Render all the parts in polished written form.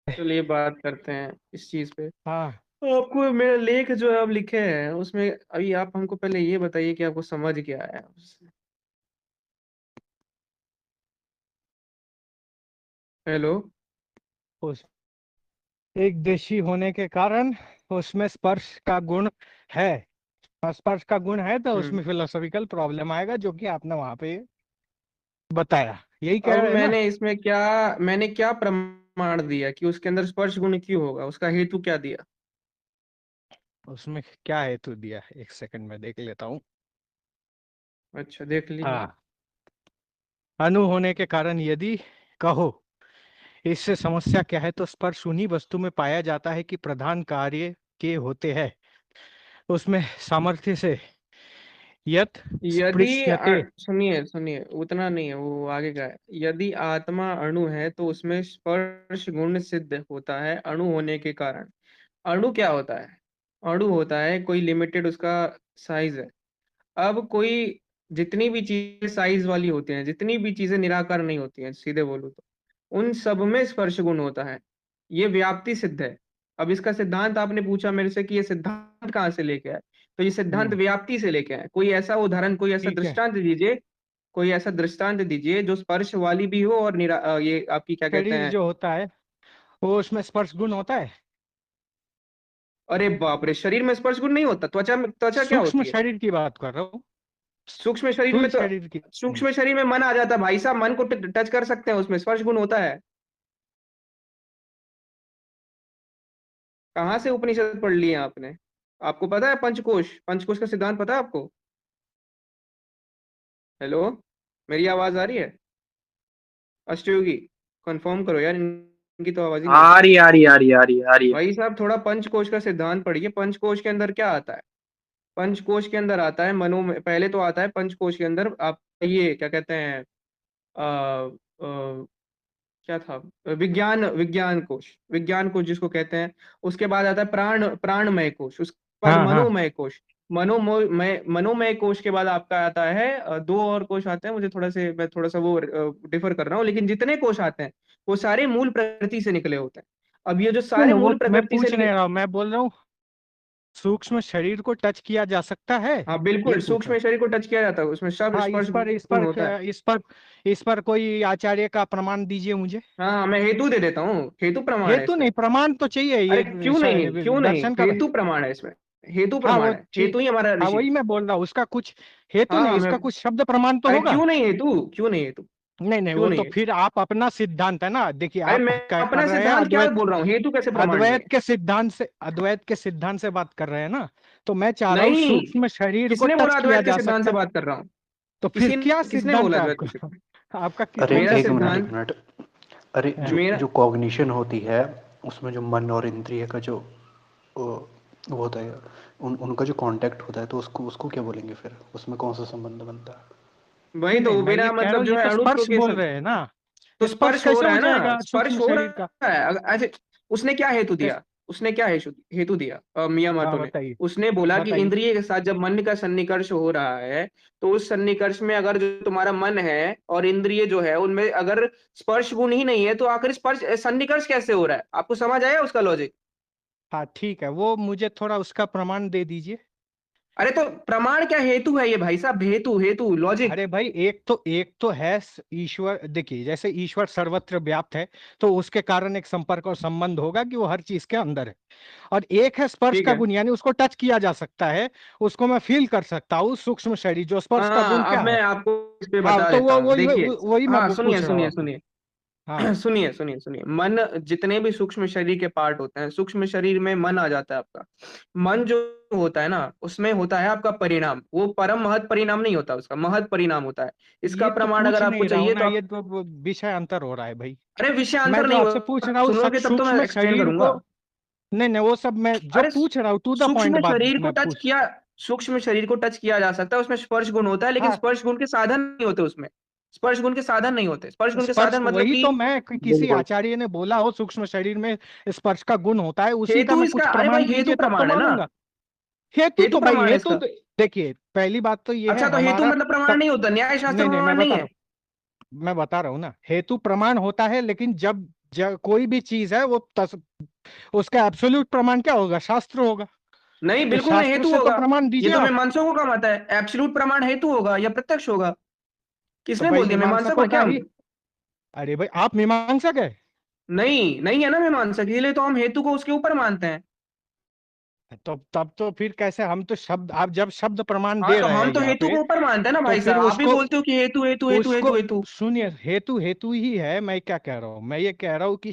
चलिए बात करते हैं इस चीज पे। हाँ। आपको मेरा लेख जो है आप लिखे हैं उसमें, अभी आप हमको पहले ये बताइए कि आपको समझ क्या आया उससे। हेलो। उस एक देशी होने के कारण उसमें स्पर्श का गुण है। और स्पर्श का गुण है तो हम्म। उसमें फिलोसॉफिकल प्रॉब्लम आएगा, जो कि आपने वहां पे बताया, यही कह अब रहे हैं ना। मैंने क्या प्रमाण दिया कि उसके अंदर स्पर्श गुण क्यों होगा, उसका हेतु क्या दिया। उसमें क्या हेतु दिया, एक सेकंड में देख लेता हूँ। अच्छा देख लीजिए। हाँ। अणु होने के कारण यदि कहो इससे समस्या क्या है, तो स्पर्श उन्हीं वस्तु में पाया जाता है कि प्रधान कार्य के होते हैं उसमें सामर्थ्य से यत स्पृश्यते। सुनिए सुनिए, उतना नहीं है वो, आगे का है। यदि आत्मा अणु है तो उसमें स्पर्श गुण सिद्ध होता है अणु होने के कारण। अणु क्या होता है? अणु होता है कोई लिमिटेड उसका साइज है। अब कोई जितनी भी चीजें साइज वाली होती हैं, जितनी भी चीजें निराकार नहीं होती हैं, सीधे बोलूं तो उन सब में स्पर्श गुण होता है। ये व्याप्ति सिद्ध है। अब इसका सिद्धांत आपने पूछा मेरे से कि ये सिद्धांत कहाँ से लेके आए, तो ये सिद्धांत हम्म। व्याप्ति से लेके आए। कोई ऐसा उदाहरण, कोई ऐसा ठीक है। दृष्टांत दीजिए। कोई ऐसा दृष्टांत दीजिए जो स्पर्श वाली भी हो और ये आपकी क्या कहते शरीर हैं। जो होता है वो उसमें स्पर्श गुण होता है। अरे बाप रे, शरीर में स्पर्श गुण नहीं होता? त्वचा क्या सूक्ष्म होती है? शरीर की बात कर रहा हूँ। सूक्ष्म शरीर स्थूल में तो, शरीर की। सूक्ष्म शरीर में मन आ जाता है भाई साहब, मन को टच कर सकते हैं, उसमें स्पर्श गुण होता है। कहाँ से उपनिषद पढ़ लिए आपने? आपको पता है पंचकोश, पंचकोश का सिद्धांत पता है आपको? हेलो, मेरी आवाज आ रही है? अष्टयोगी, कंफर्म करो यार, इनकी तो आवाज ही नहीं आ रही। आ रही आ रही आ रही आ रही आ रही है। भाई साहब थोड़ा पंचकोश का सिद्धांत पढ़िए। पंचकोश के अंदर क्या आता है? पंचकोश के अंदर आता है मनो में, पहले तो आता है पंचकोश के अंदर आप ये क्या कहते हैं, क्या था, विज्ञान, विज्ञान कोश, विज्ञान कोश जिसको कहते हैं। उसके बाद आता है प्राणमय कोश, उसके बाद हाँ हाँ। मनोमय कोश। मनोमय कोश के बाद आपका आता है दो और कोश आते हैं, मुझे मैं थोड़ा सा वो डिफर कर रहा हूँ, लेकिन जितने कोश आते हैं वो सारे मूल प्रकृति से निकले होते हैं। अब ये जो नहीं सारे नहीं, वो मूल मैं प्रकृति से पूछ नहीं निकले, रहा हूँ, मैं बोल रहा हूँ सूक्ष्म शरीर को टच किया जा सकता है, हाँ ये बिल्कुल, पूछ रहा सूक्ष्म हूँ। शरीर को टच किया जाता है, उसमें सब हाँ, स्पर्श गुण होता है। इस पर कोई आचार्य का प्रमाण दीजिए मुझे। हाँ मैं हेतु दे देता हूँ, हेतु प्रमाण है हेतु इसमें। नहीं, प्रमाण तो चाहिए, अरे ये क्यों नहीं, क्यों नहीं, दर्शन का। हेतु प्रमाण है इसमें। हेतु हाँ वो प्रमाण है, हेतु ठीक। ही हमारा हाँ ऋषि। वही मैं बोल रहा हूँ, उसका कुछ हेतु हाँ नहीं, हाँ मैं, इसका कुछ शब्द प्रमाण तो अरे होगा। क्यों नहीं हेतु, क्यों नहीं हेतु, नहीं नहीं, क्यों वो नहीं तो हेतु। फिर आप अपना सिद्धांत है ना, देखिए अरे आप मैं क्या कर अपना रहे हैं, सिद्धांत क्या अद्वैत। बोल रहा हूँ, हेतु कैसे प्रमाण नहीं है? अद्वैत के सिद्धांत से बात कर रहे हैं ना। तो मैं चाह रहा हूँ नहीं, सूक्ष्म शरीर को किसने टच बोला किया अद्वैत के जा सिद्धांत से सकता है। बात कर रहा हूँ? तो फिर किसी क्या किसने सिद्धांत बोला है अद्वैत के आपका? सिद्धांत? आपका अरे कौन मेरा सा एक मिनट सिद्धांत? एक मिनट। अरे जो मेरा, जो कॉग्निशन होती है, उसमें जो मन और इंद्रिय का जो वो होता है, उनका जो कांटेक्ट होता है, तो उसको उसको क्या बोलेंगे फिर, उसमें कौन सा संबंध बनता है? वही नहीं नहीं, तो मैं ये मेरा कह रहा मतलब हूँ, जो ये है तो अणुत्व स्पर्श के बोल रहे हैं ना। तो स्पर्श स्पर्श हो कैसे रहा हो है ना, जाएगा स्पर्श सूक्ष्म हो शरीर का? रहा है ऐसे। उसने क्या हेतु दिया? उसने क्या हेतु हेतु दिया मियां हाँ मातो ने? बताइए। उसने बोला कि बताइए। इंद्रिय के साथ जब मन का सन्निकर्ष हो रहा है, तो उस सन्निकर्ष में अगर जो तुम्हारा मन है और इंद्रिय जो है उनमें अगर स्पर्श गुण ही नहीं है, तो आखिर स्पर्श सन्निकर्ष कैसे हो रहा है? आपको समझ आया उसका लॉजिक? हाँ ठीक है, वो मुझे थोड़ा उसका प्रमाण दे दीजिए। अरे तो प्रमाण क्या, हेतु है ये भाई साहब, हेतु हेतु लॉजिक। अरे भाई, एक तो है ईश्वर, देखिए जैसे ईश्वर सर्वत्र व्याप्त है, तो उसके कारण एक संपर्क और संबंध होगा कि वो हर चीज के अंदर है। और एक है स्पर्श ठीक का है। गुण, यानी उसको टच किया जा सकता है, उसको मैं फील कर सकता हूँ, सूक्ष्म शरीर जो स्पर्श का गुण हाँ अब क्या है। मैं आपको इस पे हाँ बता तो देता वो हूँ, वही देखिए। वही वही मैं हाँ सुनिए पूछ रहा हूँ सुनिए आपको। सुनिए, हाँ। सुनिए सुनिए सुनिए, मन, जितने भी सूक्ष्म शरीर के पार्ट होते हैं, सूक्ष्म शरीर में मन आ जाता है आपका। मन जो होता है ना, उसमें होता है आपका परिणाम, वो परम महत परिणाम नहीं होता, उसका महत परिणाम होता है। इसका ये तो प्रमाण पूछ अगर आपको नहीं रहा हूं चाहिए ना, तो ये आप, तो वो विषय अंतर हो रहा है भाई। अरे मैं विषयांतर जो नहीं आपसे पूछ होगा, रहा हूँ सुनोगे तब तो मैं सूक्ष्म एक्सप्लेन शरीर को। करूंगा। नहीं नहीं, वो सब मैं जो अरे पूछ रहा हूँ टू द पॉइंट सूक्ष्म बात शरीर को मैं टच पूछ। किया, सूक्ष्म शरीर को टच किया जा सकता है, उसमें स्पर्श गुण होता है, लेकिन हाँ। स्पर्श गुण के साधन नहीं होते उसमें। स्पर्श गुण के साधन नहीं होते, स्पर्श गुण के स्पर्श साधन मतलब वही कि, तो मैं किसी बिल्कुल। आचार्य ने बोला हो सूक्ष्म शरीर में स्पर्श का गुण होता है, उसी का हेतु मैं इसका, कुछ अरे भाई प्रमाण हेतु दीजिए तब तो प्रमाण है ना, मानूंगा। हेतु हेतु तो भाई, प्रमाण है इसका। देखिए पहली बात तो ये है अच्छा तो हेतु हमारा मतलब प्रमाण तब। नहीं होता, न्याय शास्त्र नहीं नहीं, प्रमाण नहीं है? मैं बता रहा हूँ ना, हेतु प्रमाण होता है, लेकिन जब कोई भी चीज है वो उसका एब्सोल्यूट प्रमाण क्या होगा? शास्त्र होगा। नहीं, तो बिल्कुल नहीं, शास्त्र हेतु से तो होगा। प्रमाण ये दीजिए तो आप। मीमांसकों को काम आता है। एब्सोल्यूट प्रमाण हेतु होगा या प्रत्यक्ष होगा? तो किसने भाई बोल दिया? मीमांसक मीमांसकों है का क्या हम? ही। अरे भाई आप मीमांसक है। नहीं, नहीं है ना मीमांसक, इसलिए तो हम हेतु को उसके ऊपर मानते हैं। तो तब तो फिर कैसे? हम तो शब्द, आप जब शब्द प्रमाण हाँ, दे तो रहे हैं हम तो यहाँ हेतु पे, को ऊपर मानते हैं ना तो भाई फिर साहब। आप ही उसको बोलते हो कि हेतु हेतु हेतु उसको हेतु हेतु। सुनिए, हेतु हेतु ही है। मैं क्या कह रहा हूँ, मैं ये कह रहा हूँ कि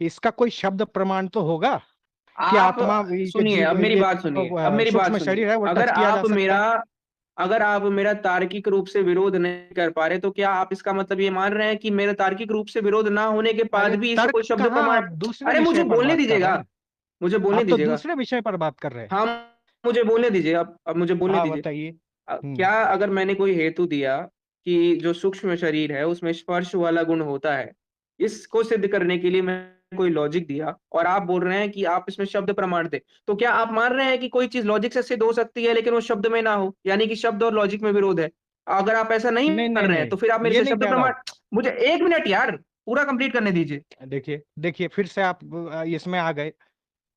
इसका कोई शब्द प्रमाण तो होगा कि आप आत्मा के सुनिए, अब जीव मेरी ये बात सुनिए, अब मेरी बात सूक्ष्म सुनिए। शरीर है, वो अगर टच किया जा आप सकता मेरा है। अगर आप मेरा तार्किक रूप से विरोध नहीं कर पा रहे, तो क्या आप इसका मतलब ये मान रहे हैं कि मेरे तार्किक रूप से विरोध ना होने के बाद अरे भी इसे तर्क कोई शब्द कहाँ, प्रमाण? आप दूसरे अरे मुझे विषय पर बोलने बात कर रहे दीजिएगा, हैं। मुझे बोलने आप तो दीजिएगा। दूसरे विषय पर बात कर रहे हैं। हाँ, मुझे बोलने दीजिए। अब मुझे बोलने हाँ दीजिए। बताइए। क्या अगर मैंने कोई हेतु दिया कि जो सूक्ष्म शरीर है उसमें स्पर्श वाला गुण होता है, इसको सिद्ध करने के लिए मैं कोई लॉजिक दिया, और आप बोल रहे हैं कि आप इसमें शब्द प्रमाण दे, तो क्या आप मान रहे हैं कि कोई चीज लॉजिक से सिद्ध हो सकती है लेकिन वो शब्द में ना हो, यानी कि शब्द और लॉजिक में विरोध है? अगर आप ऐसा नहीं नहीं मान नहीं रहे हैं, नहीं, तो फिर आप मेरे ये से नहीं शब्द कह रहा प्रमाण। हूँ। मुझे 1 मिनट यार, पूरा कंप्लीट करने दीजिए। देखिए देखिए, फिर से आप इसमें आ गए।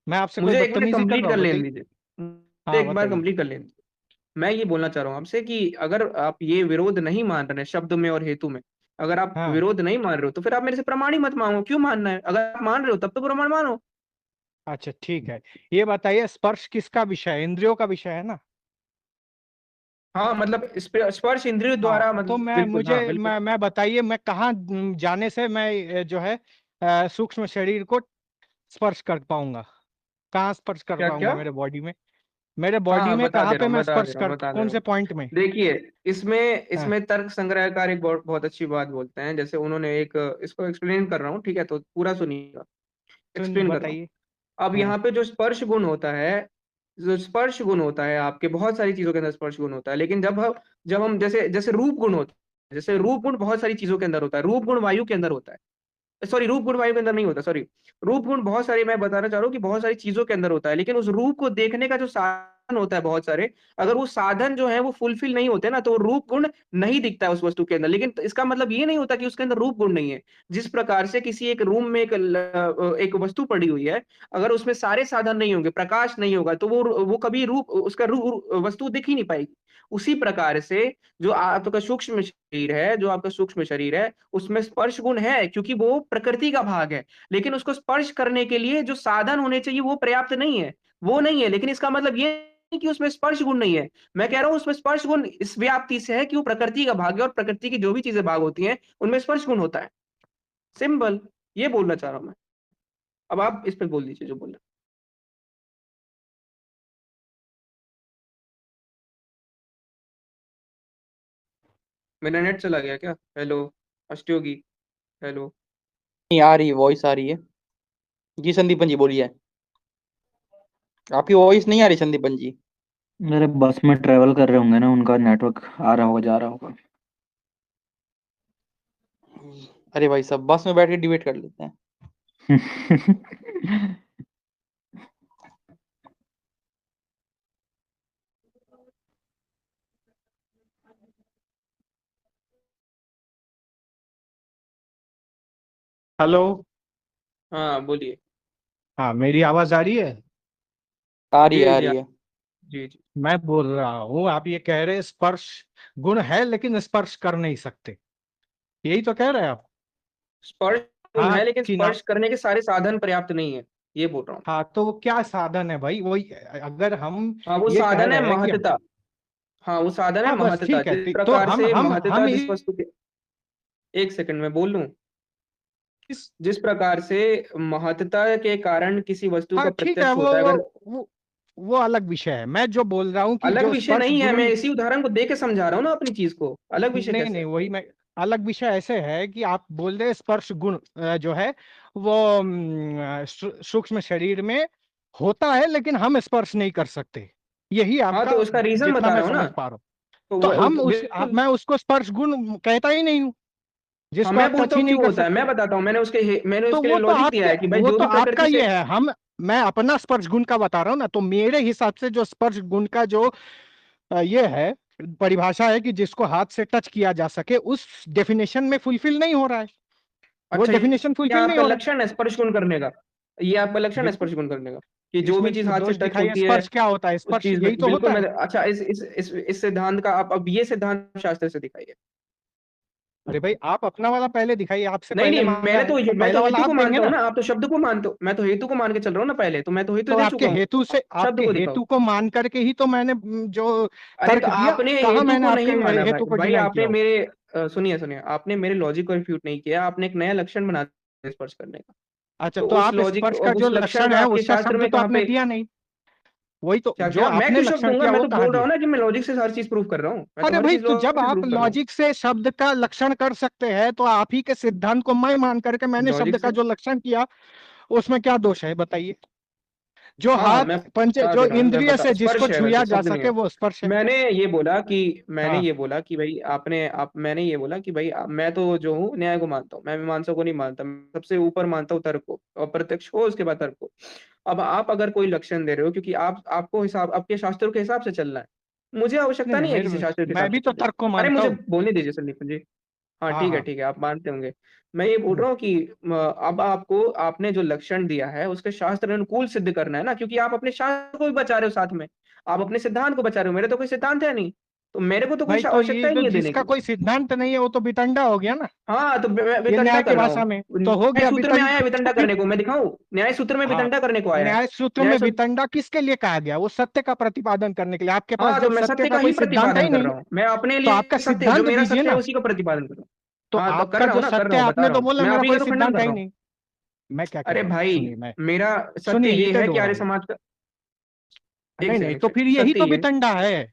मैं आपसे कोई मुझे 1 मिनट बदतमीजी कर कंप्लीट रहा कर हूँ? लेने बताइए। दीजिए। मुझे हाँ एक बार बताइए। कंप्लीट कर लेने दीजिए। मैं ये बोलना चाह रहा हूँ आपसे कि अगर आप ये विरोध नहीं मान रहे हैं शब्द में और हेतु में, अगर आप हाँ विरोध नहीं मान रहे हो, तो फिर आप मेरे से प्रमाण ही मत मांगो। क्यों मानना है? अगर आप मान रहे हो तब तो प्रमाण मानो। अच्छा ठीक है। ये बताइए, स्पर्श किसका विषय है? इंद्रियों का विषय है ना? हाँ, मतलब स्पर्श इंद्रियों द्वारा, हाँ तो मतलब मैं बिल्कुल, हाँ मुझे बिल्कुल। मैं बताइए, मैं कहाँ जाने से मैं जो है सूक्ष्म शरीर को स्पर्श कर पाऊंगा? कहाँ स्पर्श कर क्या पाऊंगा क्या? मेरे बॉडी में? मेरे हाँ बॉडी हाँ, में बता कहाँ दे रहा पे हूँ, मैं बता दे स्पर्श रहा हूँ, कर, बता दे कौन रहा से हूँ। पॉइंट में? देखिए, इसमें हाँ इसमें तर्क संग्रहकार एक बहुत बहुत अच्छी बात बोलते हैं। जैसे उन्होंने एक, इसको एक्सप्लेन कर रहा हूँ, ठीक है? तो पूरा सुनिएगा। सुन एक्सप्लेन कर रहा हूँ। बताइए। अब हाँ यहाँ पे जो स्पर्श गुण होता है, जो स्पर्श गुण होता है आपके, बहुत सारी चीजों के अंदर स्पर्श गुण होता है, लेकिन जब हम जैसे जैसे रूप गुण होता है, जैसे रूप गुण बहुत सारी चीजों के अंदर होता है। रूप गुण वायु के अंदर होता है। सॉरी, रूप गुण वायु के अंदर नहीं होता, सॉरी। रूप गुण बहुत सारे, मैं बताना चाह रहा हूँ कि बहुत सारी चीजों के अंदर होता है, लेकिन उस रूप को देखने का जो साधन होता है बहुत सारे, अगर वो साधन जो है वो फुलफिल नहीं होते ना, तो वो रूप गुण नहीं दिखता है उस वस्तु के अंदर। लेकिन इसका मतलब ये नहीं होता कि उसके अंदर रूप गुण नहीं है। जिस प्रकार से किसी एक रूम में एक वस्तु पड़ी हुई है, अगर उसमें सारे साधन नहीं होंगे, प्रकाश नहीं होगा, तो वो कभी रूप उसका वस्तु दिख ही नहीं पाएगी। उसी प्रकार से जो आपका सूक्ष्म शरीर है, जो आपका सूक्ष्म शरीर है, उसमें स्पर्श गुण है, क्योंकि वो प्रकृति का भाग है। लेकिन उसको स्पर्श करने के लिए जो साधन होने चाहिए वो पर्याप्त नहीं है। वो नहीं है, लेकिन इसका मतलब ये नहीं कि उसमें स्पर्श गुण नहीं है। मैं कह रहा हूँ उसमें स्पर्श गुण इस व्याप्ति से है कि वो प्रकृति का भाग है, और प्रकृति की जो भी चीजें भाग होती हैं उनमें स्पर्श गुण होता है। सिंपल, ये बोलना चाह रहा हूं मैं। अब आप इस पे बोल दीजिए जो बोलना। मेरा नेट चला गया क्या? Hello, Ashtayogi, hello. नहीं आ रही है, वॉइस आ रही है। जी संदीपन जी बोलिए। आपकी वॉइस नहीं आ रही संदीपन जी। मेरे बस में ट्रेवल कर रहे होंगे ना, उनका नेटवर्क आ रहा होगा जा रहा होगा। अरे भाई साहब, बस में बैठ के डिबेट कर लेते हैं। हेलो। हाँ बोलिए। हाँ मेरी आवाज आ रही है? आ रही है, जी आ जी रही है। जी जी। मैं बोल रहा हूँ, आप ये कह रहे हैं स्पर्श गुण है लेकिन स्पर्श कर नहीं सकते, यही तो कह रहे हैं आप? स्पर्श गुण हाँ है, लेकिन कि ना? स्पर्श करने के सारे साधन पर्याप्त नहीं है, ये बोल रहा हूँ। हाँ तो वो क्या साधन है भाई? वही, अगर हम हाँ, वो ये कह साधन है रहे हैं कि महत्ता। हाँ, वो साधन है हाँ बस महत्ता। ठीक है, जिस तो प्रकार से महत्ता हम जिस वस्तु के, एक सेकंड में बोल लूं। इस जिस प्रकार से महत्ता के कारण किसी वस्तु का हाँ ठीक है, प्रत्यक्ष होता है, अगर वो अलग विषय है। मैं जो बोल रहा हूँ कि अलग जो विषय स्पर्श नहीं है, मैं गुण, इसी उदाहरण को दे के समझा रहा हूँ ना अपनी चीज को। अलग विषय नहीं कैसे नहीं है? वही मैं, अलग विषय ऐसे है कि आप बोल रहे हैं स्पर्श गुण जो है वो सूक्ष्म शरीर में होता है लेकिन हम स्पर्श नहीं कर सकते, यही हाँ, तो आपका, उसका रीजन जितना बता मैं रहा हूँ ना। समझ पा रहा हूँ। तो तो वो हम बिल्कुल। मैं उसको स्पर्श गुण कहता ही नहीं हूँ, हाँ, जिसको मैं आप टच बोलता ही हूँ नहीं क्यों कर होता है, सकते। मैं बताता हूँ। मैंने तो उसके लिए लॉजिक दिया है कि भाई वो जो तो भी आपका प्रकृति से। ये है। मैं अपना स्पर्श गुण का बता रहा हूँ ना, तो मेरे हिसाब से जो स्पर्श गुण का जो ये है, परिभाषा है कि जिसको हाथ से टच किया जा सके, उस डेफिनेशन में फुलफिल नहीं हो रहा है। वो अच्छा, डेफिनेशन ये फुलफिल नहीं आपका हो रहा। लक्षण है स्पर्श गुण करने का, ये आपका लक्षण है बिल्कुल, स्पर्श गुण करने का, कि जो भी इसमें चीज हाथ से दोष टच दिखाइए। होती है स्पर्श क्या होता है? उस स्पर्श चीज में, यही तो बिल्कुल होता मैं, है। अच्छा इस सिद्धांत का आप अब ये सिद्धांत शास्त्र से दिखाइए। अरे भाई, आप अपना वाला पहले दिखाइए, आपसे नहीं पहले नहीं, मांगा है तो मैं तो पहला वाला हेतु आप को देंगे मानता हूँ ना। ना, आप तो शब्द को मानते हो, मैं तो हेतु को मान के चल रहा हूँ ना, पहले तो मैं तो हेतु तो दे आपके चुका हूँ, हेतु से, शब्द आपके को दिखाओ। हेतु को मान करके ही तो मैंने जो अरे तो तर्क दिया, आपने कहा हेतु मैंने को आपके नहीं माना भाई, हेतु को भाई डिनाई आपने किया हो। मेरे सुनिए सुनिए, आपने मेरे लॉजिक को रिफ्यूट नहीं किया, आपने एक नया लक्षण बना दिया स्पर्श करने का। अच्छा, तो तो उस आप लॉजिक, स्पर्श का अब जो उस लक्षण लक्षण को है आपके उसका शास्त्र शब्द में तो कहाँ आपने पे, दिया नहीं। वही तो, क्या जो क्या मैं आपने क्यों शब्द लक्षण दूंगा, किया मैं वो तो कहाँ बोल रहा दिया? हूँ ना कि मैं लॉजिक से हर चीज प्रूव कर रहा हूँ, मैं तो अरे हर भाई, चीज तो लॉजिक जब से आप प्रूव कर रहा हूँ। लॉजिक से शब्द का लक्षण कर सकते हैं तो आप ही के सिद्धांत को मैं मान करके मैंने शब्द लॉजिक का से, जो लक्षण किया उसमें क्या दोष है बताइए? जो हाँ हाथ मैं पंच, बता जो दे रहा हूँ, मैं इंद्रिय बता, से जिसको स्पर्श है, छुआ वैसे जा शब्द नहीं सके है। वो स्पर्श है। मैंने हाँ, ये बोला कि भाई मैंने ये बोला कि भाई मैं तो जो हूँ न्याय को मानता हूँ, मैं मीमांसा को नहीं मानता, मैं सबसे ऊपर मानता हूँ तर्क को, और प्रत्यक्ष हो उसके बाद तर्क को। अब आप अगर कोई लक्षण दे रहे हो, क्योंकि आपको हिसाब आपके शास्त्रों के हिसाब से चलना है, मुझे नहीं आवश्यकता नहीं, नहीं है मेरे किसी शास्त्र के मैं हिसाब भी से तो चलने की। तर्क को अरे मानता मुझे हूँ। बोलने दीजिए संदीप जी। हाँ हाँ हाँ। ठीक है, आप मानते होंगे। मैं ये बोल रहा हूँ कि अब आपको, आपने जो लक्षण दिया है उसके शास्त्र अनुकूल सिद्ध करना है ना, क्योंकि आप अपने शास्त्र को भी बचा रहे हो साथ में, आप अपने सिद्धांत को बचा रहे हो, मेरे तो कोई सिद्धांत है नहीं, तो मेरे को तो कोई भाई, तो आवश्यकता ये ही जो नहीं है देने जिसका की। कोई सिद्धांत नहीं है वो तो वितंडा हो गया ना। हाँ तो मैं ये वितंडा न्याय की कर रहा भाषा हूँ, में तो हो न्याय गया सूत्र में वितंड आया है वितंडा करने को, मैं दिखाऊं, न्याय सूत्र में हाँ, वितंडा करने को आया है। न्याय सूत्र न्याय में सूत्र, वितंडा किसके लिए कहा गया? वो सत्य का प्रतिपादन करने के लिए। आपके पास हाँ तो जब मैं सत्य सत्य का का ही कोई सिद्धांत है प्रतिपादन ही कर नहीं रहा हूँ, मैं अपने तो आपका लिए सत्य, जो सिद्धांत मेरा दीजिए सत्य है ना। उसी का प्रतिपादन कर रहा हूँ। तो हाँ तो कर आपका रहा जो हूँ ना, कर सत्य रहा है, हूँ, बता आपने रहा तो हूँ, बोला मैं मेरा आप ही कोई का तो खंडन सिद्धांत कर है रहा ही हूँ। नहीं। मैं क्या कह अरे रहा हूँ, भाई, सुनिए मैं, मेरा सत्य सुनिए, ये है हीटेड कि हो रहा आर्य हूँ। समाज का, एक नहीं नहीं, सेकंड एक तो सेकंड, फिर यही सत्य तो ये है, वितंडा है। तो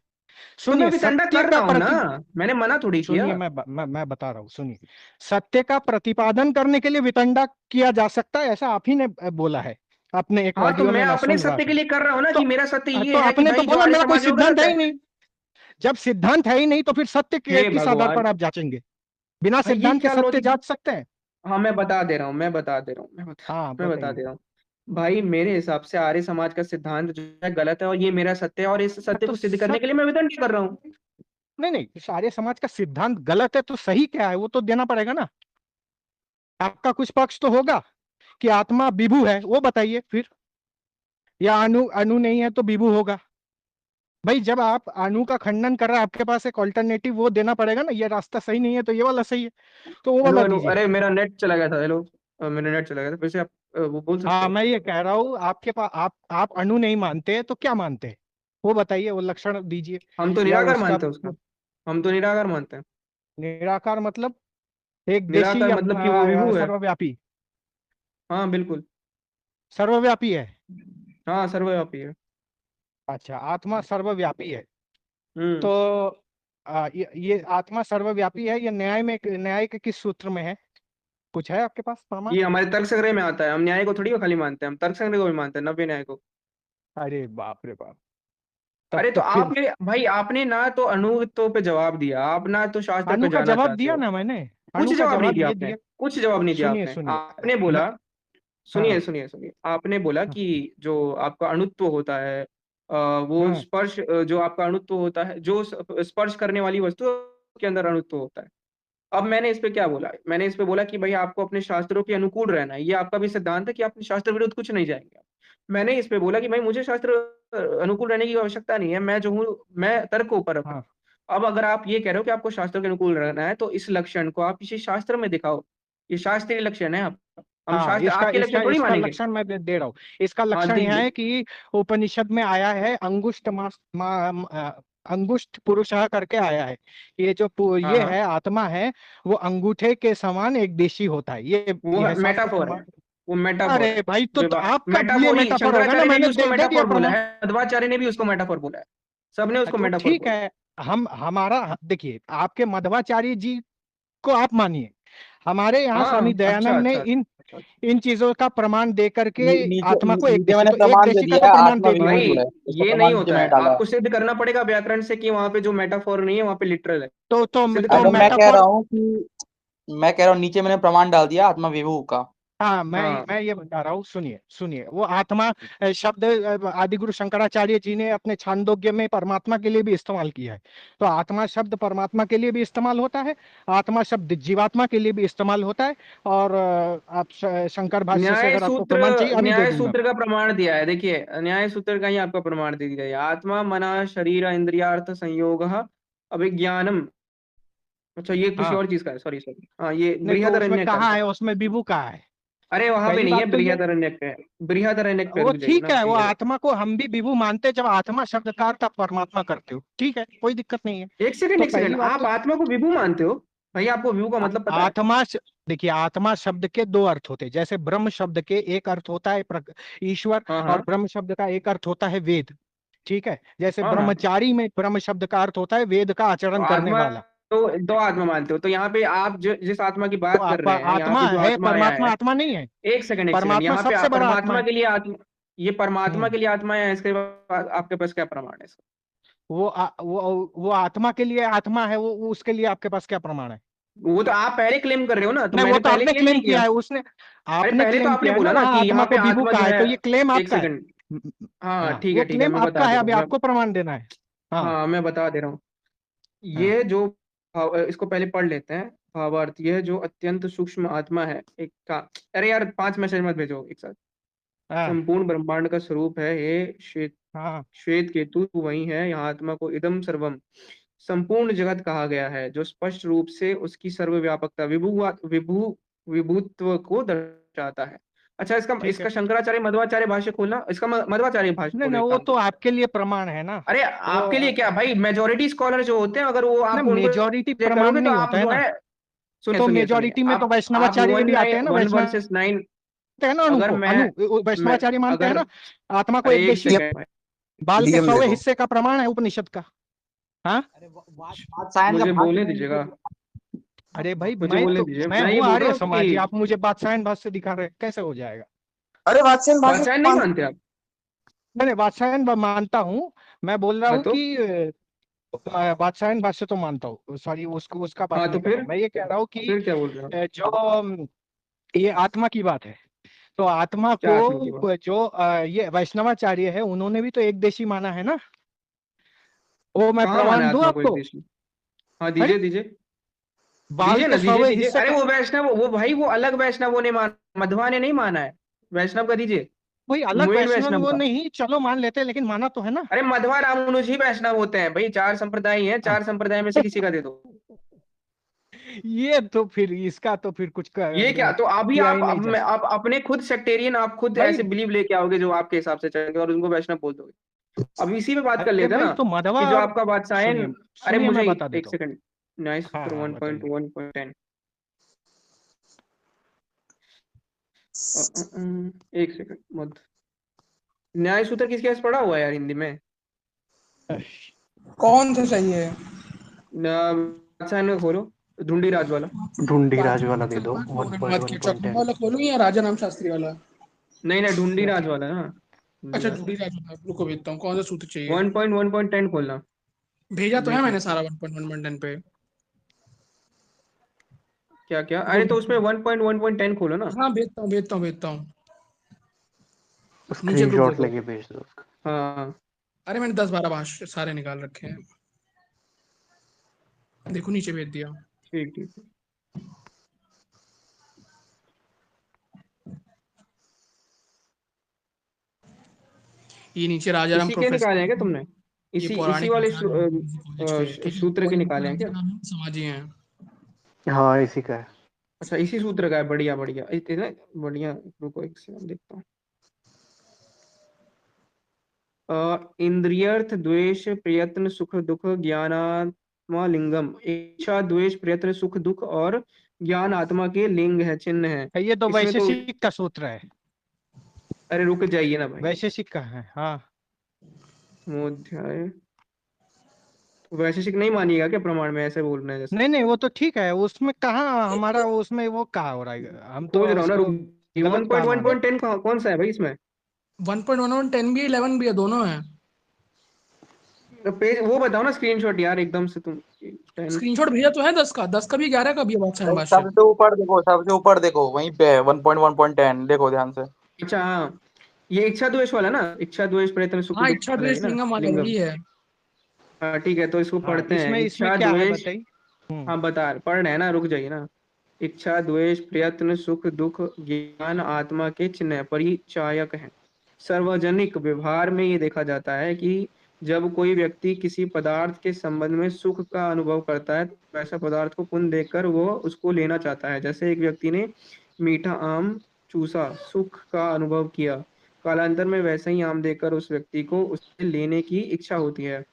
मैं सुनिए, वितंडा सत्य कर का रहा हूँ ना, प्रति मैंने मना थोड़ी किया। सुनिए, मैं बता रहा हूँ, सुनिए। सत्य का प्रतिपादन करने के लिए वितंडा किया जा सकता है, ऐसा आप ही ने बोला है अपने एक हाँ तो ऑडियो में, मैं मैं अपने सुन रहा सत्य के था। लिए कर रहा हूँ ना, तो कि मेरा सत्य ये तो है कि आपने तो भाई जो बोला आर्य मेरा कोई समाज है वो सिद्धांत गलत है है। ही नहीं। जब सिद्धांत है ही नहीं तो फिर सत्य के हे किस आधार भगवान, पर आप जांचेंगे? बिना भाई ये सिद्धांत के क्या सत्य लॉजिक, जांच सकते हैं? हाँ मैं बता दे रहा हूँ, हाँ, मैं बता बताइए। दे रहा हूँ। भाई मेरे हिसाब से आर्य समाज का सिद्धांत जो है गलत है, और ये मेरा सत्य है, और इस सत्य तो को सिद्ध करने के लिए मैं वितंडा कर रहा हूँ। नहीं नहीं, इस आर्य समाज का सिद्धांत गलत है तो सही क्या है वो तो देना पड़ेगा ना। आपका कुछ पक्ष तो होगा कि आत्मा विभु है, वो बताइए फिर। या अणु अणु नहीं है तो विभु होगा। भाई, जब आप अणु का खंडन कर रहे हैं आपके पास एक ऑल्टरनेटिव वो देना पड़ेगा ना, ये रास्ता सही नहीं है तो ये वाला सही है, तो वो हेलो वाला हेलो, दीजिए। अरे मेरा नेट चला गया था, हेलो, मेरा नेट चला गया था, फिर से आप वो बोल सकते हाँ, हो। मैं ये कह रहा हूँ आपके पास, आप अणु नहीं मानते तो क्या मानते हैं? वो बताइए, वो लक्षण दीजिए। हम तो या निराकार उसका मानते हैं उसको, हम तो निराकार मानते हैं। निराकार मतलब एक देशी निराकार या मतलब कि वो विभू है। सर्वव्यापी? हाँ बिल्कुल। सर्वव्यापी है। हाँ सर्वव्यापी है। अच्छा, आत्मा सर्वव्यापी है। तो हम्म। ये आत्मा सर्वव्यापी है, ये न्याय के किस सूत्र में है? कुछ है आपके पास प्रमाण? ये हमारे तर्क संग्रह में आता है, हम न्याय को थोड़ी खाली मानते हैं, हम तर्क संग्रह को भी मानते हैं, नव्य न्याय को। अरे बाप रे बाप, तब अरे तो तो फिर आपने भाई, आपने ना तो अणुत्व पे जवाब दिया, आप ना तो शास्त्र पे अणु का जाना जवाब चाहते दिया हो। ना मैंने। कुछ अणु का जवाब नहीं जवाब दिया ये आपने, दिया। कुछ जवाब नहीं दिया सुनिए आपने सुनिए, आपने मैं, बोला, सुनिए हाँ सुनिए सुनिए, आपने बोला हाँ कि जो आपका अणुत्व होता है, वो हाँ स्पर्श, जो आपका अणुत्व होता है, जो स्पर्श करने वाली वस्तु के अंदर अणुत्व होता है। अब मैंने इस पे क्या बोला, मैंने इस पे बोला कि भाई आपको अपने शास्त्रों के अनुकूल रहना है, ये आपका भी सिद्धांत है कि अपने शास्त्र विरुद्ध कुछ नहीं जाएंगे। मैंने इस पे बोला कि भाई मुझे शास्त्र अनुकूल रहने की आवश्यकता नहीं है, मैं जो हूँ मैं तर्क को ऊपर रख रहा हाँ हूँ। अब अगर आप ये कह रहे हो कि आपको शास्त्र के अनुकूल रहना है, तो इस लक्षण को आप किसी शास्त्र में दिखाओ, ये शास्त्रीय लक्षण है आपका, हम हाँ, शास्त्र इसका आपके इसका लक्षण थोड़ी इसका मानेंगे। लक्षण मैं दे रहा हूँ। इसका हाँ लक्षण यह है दीजिए। कि उपनिषद में आया है, अंगुष्ठ पुरुष करके आया है। ये जो हाँ ये हाँ, है आत्मा है, वो अंगूठे के समान एक देशी होता है, वो ये है शास्त्र मेटाफोर है, प्रमाण। वो मेटाफोर है। अरे भाई, तो विवाह आपका लिए मेटाफोर ही, मेटाफर होगा ना, शंकराचार्य ने भी मैंने उसको दे दिया मेटाफोर बोला प्रमाण। है, मध्वाचार्य ने भी उसको मेटाफोर बोला है, सबने उसको तो मेटाफोर ठीक बोला है। है, हम हमारा देखिए, आपके मध्वाचार्य जी को आप मानिए, हमारे यहाँ स्वामी हाँ अच्छा दयानंद ने अच्छा इन अच्छा। इन चीजों का प्रमाण दे करके नीचे आत्मा को एक नीचे देशी, मैंने तो एक प्रमाण दे देशी का तो दिया है, प्रमाण आत्मा दे दिया विभू ना। भाई जो है उसका ये नहीं प्रमाण नीचे होता मैंने है, डाला है। आपको सिद्ध करना पड़ेगा व्याकरण से कि वहां पे जो मेटाफोर नहीं है वहां पे लिटरल है, तो सिद्ध तो अरे करना मैं पड़ेगा। कह रहा मेटाफोर, हूँ कि मैं कह रहा हूँ नीचे मैंने प्रमाण डाल दिया आत्मा विभू का। हाँ, हाँ मैं ये बता रहा हूँ, सुनिए सुनिए, वो आत्मा शब्द आदि गुरु शंकराचार्य जी ने अपने छांदोग्य में परमात्मा के लिए भी इस्तेमाल किया है। तो आत्मा शब्द परमात्मा के लिए भी इस्तेमाल होता है, आत्मा शब्द जीवात्मा के लिए भी इस्तेमाल होता है। और आप शंकर भाष्य से अगर आपको प्रमाण चाहिए अभी दे न्याय दूंगा। सूत्र का प्रमाण दिया है, देखिए न्याय सूत्र का ही आपका प्रमाण दे दिया है। आत्मा मना शरीर इंद्रियार्थ संयोग अभिज्ञानम। अच्छा ये किसी हाँ, और चीज का है, सॉरी सॉरी, हाँ ये नहीं तो उसमें बृहदारण्यक का कहाँ है। है, उसमें विभु कहाँ है? अरे वहां पे पहली नहीं बात है, तो ये, बृहदारण्यक पे है। बृहदारण्यक पे वो रुक जाइए ठीक ना, है, वो बृहद आत्मा को हम भी विभु मानते हैं, जब आत्मा शब्द का अर्थ आप परमात्मा करते हो, ठीक है, कोई दिक्कत नहीं है। एक सेकंड तो एक सेकंड, पहली बात आप तो आत्मा को विभू मानते हो? भाई आपको विभू का मतलब पता है? आत्मा देखिए, आत्मा शब्द के दो अर्थ होते हैं। जैसे ब्रह्म शब्द के एक अर्थ होता है ईश्वर, हाँ और हाँ ब्रह्म शब्द का एक अर्थ होता है वेद। ठीक है, जैसे हाँ हाँ। ब्रह्मचारी में ब्रह्म शब्द का अर्थ होता है वेद का तो आचरण करने आत्मा, वाला। तो दो आत्मा मानते हो, तो यहाँ पे आप जिस आत्मा की तो बात कर रहे हैं, यहाँ आत्मा पे जो है, आत्मा आया परमात्मा है, आत्मा नहीं है? एक सेकंड, परमात्मा यहाँ पे सबसे बड़ा आत्मा परमात्मा है। के लिए आत्मा, ये परमात्मा हम्म के लिए आत्मा है, इसके बाद आपके पास क्या प्रमाण है इसका? वो आत्मा के लिए आत्मा है, वो उसके लिए आपके पास क्या प्रमाण है? वो तो आप पहले क्लेम कर रहे हो ना, तो नहीं, वो मैंने तो पहले आपने क्लेम क्लेम नहीं किया किया। है, उसने अरे आपने पहले तो क्लेम आपने किया है ना बोला ना वहां कि आत्मा यहाँ को पे विभु आत्मा का जो है, है, तो ये क्लेम एक आपका है। सेकंड, हाँ हाँ, ठीक वो है ठीक है, क्लेम मैं आपका बता है, दे रहा अभी हूँ मैं। आपको प्रमाण देना है। हाँ हाँ मैं बता दे रहा हूँ। हाँ ये जो इसको पहले पढ़ लेते हैं भावार्थ। यह जो अत्यंत सूक्ष्म आत्मा है एक का, अरे यार 5 मैसेज मत भेजो एक साथ। हाँ संपूर्ण ब्रह्मांड का स्वरूप है ये श्वेत, हाँ। श्वेत केतु तू वही है। यहाँ आत्मा को इदम सर्वम, संपूर्ण जगत कहा गया है, जो स्पष्ट रूप से उसकी सर्वव्यापकता विभुत्व को दर्शाता है। अच्छा इसका ठीक है, इसका शंकराचार्य मध्वाचार्य भाष्य खोलना, इसका मध्वाचार्य भाष्य नहीं खोलो नहीं, एक वो काम तो करो। आपके लिए प्रमाण है ना। अरे वो आपके लिए क्या भाई, मेजोरिटी स्कॉलर जो होते हैं, अगर वो ना, आप उनको मेजोरिटी रिजेक्ट प्रमाण करोगे तो नहीं आप होता है जो ना। है, सुनिए तो सुनिए सुनिए, मेजोरिटी में तो आप वैष्णवाचार्य वन भी आते हैं ना, वन वैष्णव वर्सेस नाइन, है ना, अगर मैं वैष्णवाचार्य मानते हैं अगर, ना आत्मा को अरे एक एक देशी सेकंड भाई, बाल के डीएम 100वें देखो। हिस्से का प्रमाण है उपनिषद का। हाँ, बादशाह का मुझे भाष्य बोलने नहीं दीजिएगा, अरे भाई, मुझे बोलने दीजिए। मैं मैं ये हूँ बोल रहा आर्य हूँ समाजी, कि आप मुझे बादशाह भाष्य दिखा रहे हैं, कैसे हो जाएगा? अरे बादशाह भाष्य बादशाह नहीं मानते आप? मैंने बादशाह मानता हूँ। मैं बोल रहा हाँ हूँ तो, कि बादशाह भाष्य तो मानता हूँ, सॉरी, उसको उसका बात हाँ तो नहीं कर रहा हूँ। मैं ये कह रहा हूँ कि फिर क्या बोल रहे हो? जो ये आत्मा की बात है, तो आत्मा क्या आत्मा की बात? को जो ये वैष्णवाचार्य है, उन्होंने भी तो एक देशी माना है ना। वो मैं कहाँ माना प्रमाण है दूं आत्मा को एक आपको? देश में? हाँ अरे, दीजिए दीजिए, बाल दीजिए के ना, दीजिए 100वें दीजिए। हिस्से अरे का, वो वैष्णव, वो भाई वो अलग वैष्णवों ने मध्वा ने नहीं माना है, वैष्णव का दीजिए, कोई अलग मेन वैष्णव वैष्णव वो का। नहीं, चलो मान लेते हैं, लेकिन माना तो है ना। अरे मध्वा रामानुज ही वैष्णव होते हैं भाई, 4 संप्रदाय हैं, हाँ। 4 संप्रदाय में से किसी का दे दो। ये तो फिर इसका तो फिर कुछ ये क्या, तो अभी किया ही नहीं जा सकता आप अपने खुद सेक्टेरियन, आप खुद भाई। ऐसे बिलीव लेके आओगे जो आपके हिसाब से चलेंगे और उनको वैष्णव बोल दोगे। अब इसी पे बात कर अरे लेते हैं भाई, ना, तो माधवा कि जो आप आपका बादशाह है। सुनिए अरे सुनिए, मुझे मैं बता एक देता हूँ। सेकंड, न्याय हाँ सूत्र हाँ, बताइए। 1.1.10, एक सेकंड मत, न्याय सूत्र किसके पास पढ़ा हुआ है यार हिंदी में? कौन सा सही है? बादशाह ने खोलो, ढूंढी राज वाला। ढूंढी राज बादशाह वाला दे दो, चक्रवर्ती वन पॉइंट गौरव वन के पॉइंट चक्रवर्ती टेन वाला खोलूं या राजा राम शास्त्री वाला? नहीं नहीं, ढूंढी राज वाला है ना, ढूंढी अच्छा, राज ढूंढी राज वाला, रुको भेजता हूँ। कौन सा सूत्र चाहिए? 1.1.10 खोलना, भेजा तो है देखो मैंने सारा 1.1 पे। क्या क्या। रुको अरे तो उसमें 1.1.10 खोलो ना। हाँ, भेजता हूँ। नीचे ग्रुप स्क्रीनशॉट देखो। लेके भेज दो उसका। हाँ अरे मैंने 10-12 भाष्य सारे निकाल रखे हैं, देखो नीचे भेज दिया। ठीक ठीक। ये नीचे राजाराम इसी के निकाले प्रोफेसर, हैं क्या तुमने? ये इसी पौराणिक वाले आचार्य हैं कॉलेज के, ठीक है। सूत्र और के इनका निकाले हैं क्या? राजाराम समाजी हैं। हाँ इसी का है। अच्छा इसी सूत्र का है, बढ़िया बढ़िया, इतने बढ़िया। रुको एक सेकंड देखता हूँ। इंद्रियर्थ द्वेष प्रयत्न सुख दुख ज्ञानात्मा लिंगम। इच्छा द्वेष प्रयत्न सुख दुख और ज्ञान आत्मा के लिंग है, चिन्ह है। ये तो इसमें तो, वैशेषिक का सूत्र है, अरे रुक जाइए ना भाई, वैशेषिक का है। हाँ, मोध्याय, वैशेषिक नहीं मानिएगा क्या प्रमाण में, ऐसे बोल रहे हैं जैसे? नहीं नहीं, वो तो ठीक है, उसमें कहाँ हमारा, उसमें वो कहाँ हो रहा है, हम तो खोज रहा हूँ ना, उसको रुक। गलत वन कहाँ पॉइंट वन मान रहे पॉइंट टेन कौन सा है भाई इसमें? 1.1 10 भी है, 11 भी है, दोनों है। पेज वो बताओ ना, स्क्रीनशॉट यार एकदम से तुम 10। स्क्रीनशॉट भेजा तो है 10 का, 10 का भी 11 का भी है वात्स्यायन भाष्य। सबसे ऊपर देखो, सबसे ऊपर देखो, वहीं पे है 1.1.10, देखो ध्यान से। अच्छा हाँ, ये इच्छा द्वेष वाला ना, इच्छा द्वेष प्रयत्न सुख हाँ, दुख इच्छा वाला है द्वेष ना, लिंगम वाला लिंगम। वही है। हाँ ठीक है, तो इसको हाँ, पढ़ते हैं। इसमें इच्छा क्या है द्वेष, बताइए। हाँ बता पढ़ रहे हैं ना, रुक जाइए ना। इच्छा द्वेष प्रयत्न सुख दुख ज्ञान आत्मा के चिन्ह परिचायक हैं। सार्वजनिक व्यवहार में ये देखा जाता है कि जब कोई व्यक्ति किसी पदार्थ के संबंध में सुख का अनुभव करता है तो वैसा पदार्थ को पुण्य देखकर वो उसको लेना चाहता है। जैसे एक व्यक्ति ने मीठा आम चूसा, सुख का अनुभव किया, कालांतर में वैसे ही आम देखकर उस व्यक्ति को उसे लेने की इच्छा होती है।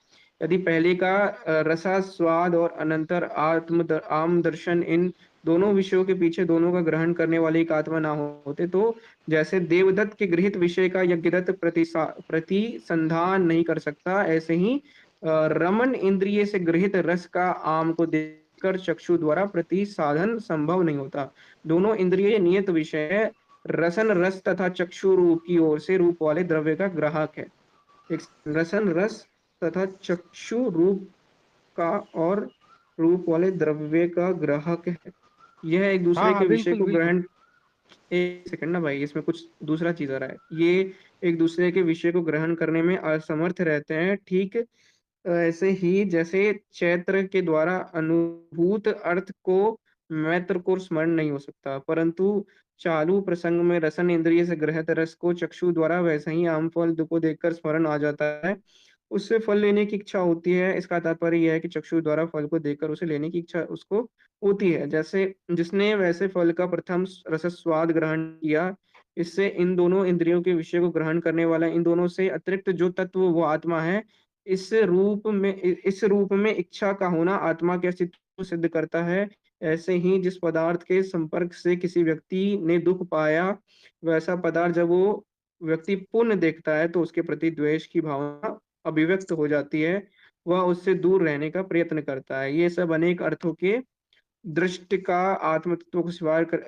यदि पहले का रसा स्वाद और अनंतर आम दर्शन, इन दोनों विषयों के पीछे दोनों का ग्रहण करने वाली एक आत्मा ना होते तो जैसे देवदत्त के गृहित विषय का यज्ञदत्त प्रतिसंधान नहीं कर सकता, ऐसे ही रमन इंद्रिय से गृहित रस का आम को देखकर चक्षु द्वारा प्रतिसाधन संभव नहीं होता। दोनों इंद्रिय नियत विषय है, रसन रस तथा चक्षु रूप की ओर से रूप वाले द्रव्य का ग्राहक है। एक रसन रस तथा चक्षु रूप का और रूप वाले द्रव्य का ग्राहक है। यह एक दूसरे हाँ के हाँ, विषय बिल्कुल को बिल्कुल। ग्रहण, एक सेकंड ना भाई, इसमें कुछ दूसरा चीज आ रहा है। ये एक दूसरे के विषय को ग्रहण करने में असमर्थ रहते हैं, ठीक ऐसे ही जैसे चैत्र के द्वारा अनुभूत अर्थ को मैत्र को स्मरण नहीं हो सकता, परंतु चालू प्रसंग में रसन इंद्रिय से गृहित रस को चक्षु द्वारा वैसे ही आम फल को देखकर स्मरण आ जाता है, उससे फल लेने की इच्छा होती है। इसका तात्पर्य यह है कि चक्षु द्वारा फल को देखकर उसे लेने की इच्छा उसको होती है। जैसे जिसने वैसे फल का प्रथम रस स्वाद ग्रहण किया, इससे इन दोनों इंद्रियों के विषय को ग्रहण करने वाला इन दोनों से अतिरिक्त जो तत्व वो आत्मा है, इस रूप में इच्छा का होना आत्मा के अस्तित्व को सिद्ध करता है। ऐसे ही जिस पदार्थ के संपर्क से किसी व्यक्ति ने दुख पाया, वैसा पदार्थ जब वो व्यक्ति पुण्य देखता है तो उसके प्रति द्वेष की भावना अभिव्यक्त हो जाती है, वह उससे दूर रहने का प्रयत्न करता है। ये सब अनेक अर्थों के दृष्टि का आत्म तत्व को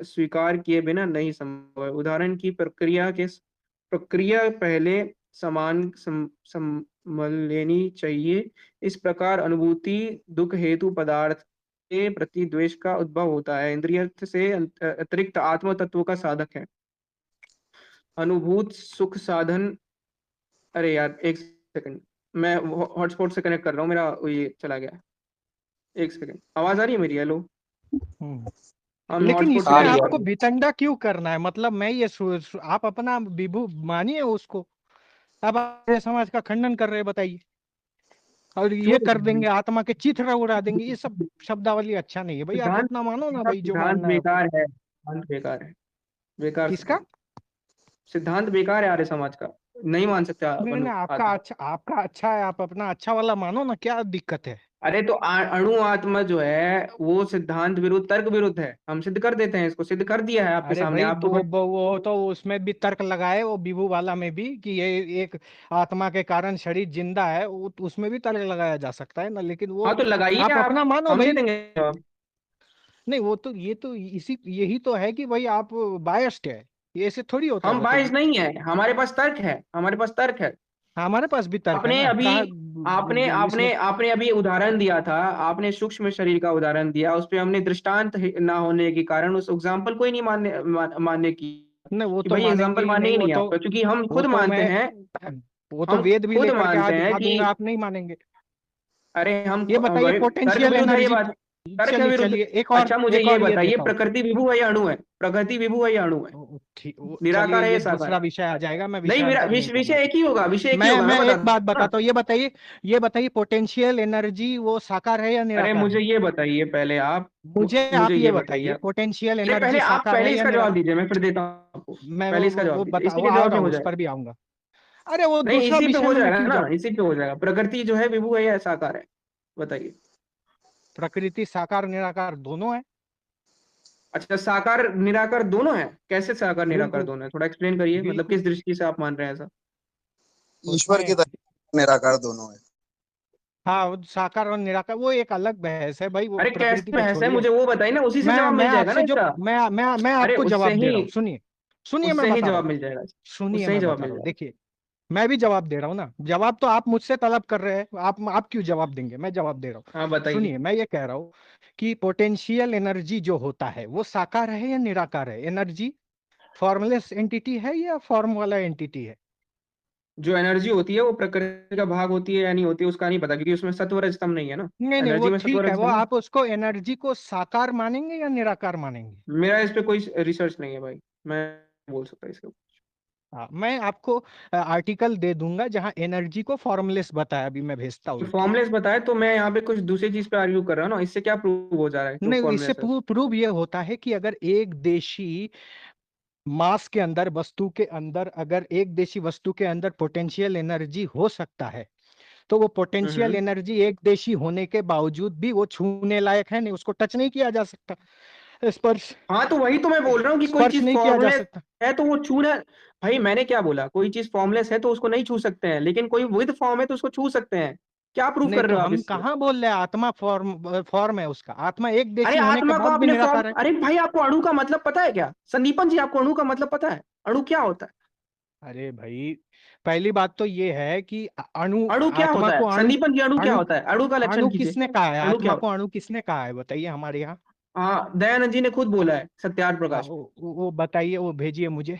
स्वीकार किए बिना नहीं संभव है। उदाहरण की प्रक्रिया पहले समान समझ लेनी चाहिए। इस प्रकार अनुभूति दुख हेतु पदार्थ के प्रति द्वेष का उद्भव होता है, इंद्रिय से अतिरिक्त आत्म तत्व का साधक है। अनुभूत सुख साधन, अरे यार एक सेकंड, मैं हॉटस्पॉट से कनेक्ट कर रहा हूँ, मेरा ये चला गया। एक सेकंड, आवाज आ रही है मेरी? हेलो, हम लेकिन हॉटस्पॉट इसमें से आपको भितंडा क्यों करना है? मतलब मैं ये आप अपना विभू मानिए उसको, अब आर्य समाज का खंडन कर रहे हैं, बताइए। और ये कर देंगे, आत्मा के चित्र उड़ा देंगे, ये सब शब्दावली अच्छा नहीं है भाई। आप सिद्धांत, अपना मानो ना भाई, जो सिद्धांत मानना है आपको। बेकार है, सिद्धांत बेकार है, बेकार किसका? सिद्धांत बेकार है आर्य समाज का, नहीं मान सकते नहीं अपन नहीं, आत्मा। आपका अच्छा है, आप अपना अच्छा वाला मानो ना, क्या दिक्कत है? अरे तो अणु आत्मा जो है वो सिद्धांत विरुद्ध, तर्क विरुद्ध है, हम सिद्ध कर देते हैं, इसको सिद्ध कर दिया है आपके अरे सामने, भाई आप तो तो बस। वो तो उसमें भी तर्क लगाए, वो विभू वाला में भी, कि ये एक आत्मा के कारण शरीर जिंदा है, उसमें भी तर्क लगाया जा सकता है ना, लेकिन वो हाँ तो लगाइए आप आप, अपना मानो हम दे भाई। देंगे जवाब। नहीं, वो तो ये तो यही तो है कि भाई आप बायस्ड है, ये ऐसे थोड़ी होता है, हम बाइस बताइए। नहीं है, हमारे पास तर्क है, हमारे पास तर्क है। हमारे पास भी तर्क है आपने ना, अभी कहा आपने आपने इसमें। आपने अभी उदाहरण दिया था, आपने सूक्ष्म शरीर का उदाहरण दिया, उस पे हमने दृष्टांत ना होने के कारण उस एग्जाम्पल को ही नहीं मानने की, नहीं, वो कि तो भाई मानेंगे एग्जाम्पल ही मानने नहीं, ही नहीं है आपका, क्योंकि हम वो खुद तो मानते मैं हैं, वो तो हम वेद भी खुद लेकर के मानते आज हैं दिखा कि, दूंगा, आप नहीं मानेंगे। अरे हम ये बताइए तर्क पोटेंशियल विरुद्ध है ये एनर्जी। बात, तर्क है चलिए विरुद्ध। चलिए, अच्छा मुझे एक ये और ये बताइए, देता हूँ। प्रकृति विभू है या अणु है? प्रकृति विभू है या अणु है? चलिए, निराकार है ये या साकार दूसरा है? विषय आ जाएगा, मैं नहीं, मेरा विषयांतर नहीं करना विषय एक ही होगा, विषय एक ही मैं होगा, मैं मैं एक बात बताता हूँ ना। बताता हूँ, ये बताइए पोटेंशियल एनर्जी वो साकार है या अरे निराकार मुझे है? ये बताइए पहले आप, मुझे मुझे आप ये ये बताइए बताइए, आप। पोटेंशियल अरे पहले एनर्जी आप साकार पहले है या इसका जवाब निराकार? दीजिए, मैं फिर देता हूँ आपको। मैं पहले इसका वो जवाब दीजिए, बता, इसी वो के आ जवाब रहा में हूँ, हो उस जाएगा। पर भी आऊंगा। अरे वो नहीं दूसरा इसी पे विषय हो में जाएगा क्यों ना, जाऊं? इसी पे हो जाएगा। प्रकृति जो है विभू है या साकार है? बताइए। प्रकृति साकार निराकार दोनों है। अच्छा, साकार निराकार दोनों है? कैसे साकार निराकार बिल्कुल दोनों है, थोड़ा एक्सप्लेन करिए, मतलब बिल्कुल। किस दृष्टि से आप मान रहे हैं ऐसा? ईश्वर की उसमें तरह निराकार दोनों है। हाँ, वो साकार और निराकार वो एक अलग बहस है भाई, वो अरे प्रकृति कैसे पे बहस है, छोड़िए। मुझे वो बताइए ना, उसी से जवाब मैं मिल जाएगा ना आपसे जो इसका। मैं अरे आपको उससे जवाब दे ही, रहा हूँ, सुनिए सुनिए, मैं उससे ही बता रहा जवाब हूँ, मिल जाएगा, सुनिए, उससे ही मैं जवाब बता मिल रहा हूँ, जाएगा। देखिए। मैं भी जवाब दे रहा हूँ ना, जवाब तो आप मुझसे तलब कर रहे हैं, आप क्यों जवाब देंगे, मैं जवाब दे रहा हूँ। हाँ बताइए। सुनिए, मैं ये कह रहा हूँ कि पोटेंशियल एनर्जी जो होता है वो साकार है या निराकार है? एनर्जी फॉर्मलेस एंटिटी है या फॉर्म वाला एंटिटी है? जो एनर्जी होती है वो प्रकृति का भाग होती है या नहीं होती है उसका नहीं पता, क्योंकि उसमें सत्व रज स्तंभ नहीं है ना। नहीं नहीं, वो एनर्जी में सत्व ठीक है, रज वो स्तंभ आप उसको एनर्जी को साकार मानेंगे या निराकार मानेंगे? मेरा इस पे कोई रिसर्च नहीं है भाई, मैं बोल सकता इसके ऊपर। हाँ, मैं आपको आर्टिकल दे दूंगा जहां एनर्जी को फॉर्मलेस बताया, अभी मैं भेजता हूँ। फॉर्मलेस बताए तो मैं यहाँ पे कुछ दूसरी चीज पे आर्ग्यू कर रहा हूँ ना, इससे क्या प्रूव हो जा रहा है कि वो नहीं, इससे फॉर्मलेस है? प्रूव ये होता है कि अगर एक देशी मास के अंदर, वस्तु के अंदर, अगर एक देशी वस्तु के अंदर पोटेंशियल एनर्जी हो सकता है, तो वो पोटेंशियल हम्म। एनर्जी एक देशी होने के बावजूद भी वो छूने लायक है नहीं, उसको टच नहीं किया जा सकता, स्पर्श हाँ तो वही तो मैं बोल रहा हूँ कि कोई स्पर्श चीज नहीं किया जा फॉर्मलेस सकता। है तो वो छूना। भाई मैंने क्या बोला, कोई चीज फॉर्मलेस है तो उसको नहीं छू सकते हैं, लेकिन कोई विद फॉर्म है तो उसको छू सकते हैं। क्या प्रूव नहीं कर तो रहे हो आप हम इससे? कहाँ बोल रहे हैं आत्मा फॉर्म है उसका, आत्मा एक अरे देशी होने के आत्मा को बाद भी आपने फॉर्म, निराकार है। अरे भाई आपको अणु का मतलब पता है क्या? संदीपन जी, आपको अणु का मतलब पता है? अणु क्या होता है? अरे भाई, पहली बात तो ये है कि अणु, अणु क्या आत्मा होता है को अणु, संदीपन जी? अणु क्या अणु होता है? अणु का लक्षण अणु कीजिए। किसने कहा है? अणु क्या आत्मा को होता अणु किसने कहा है, बताइए हमारे यहाँ। है? हाँ दयानंद जी ने खुद बोला है सत्यार्थ हाँ, प्रकाश में। वो बताइए, वो भेजिए मुझे।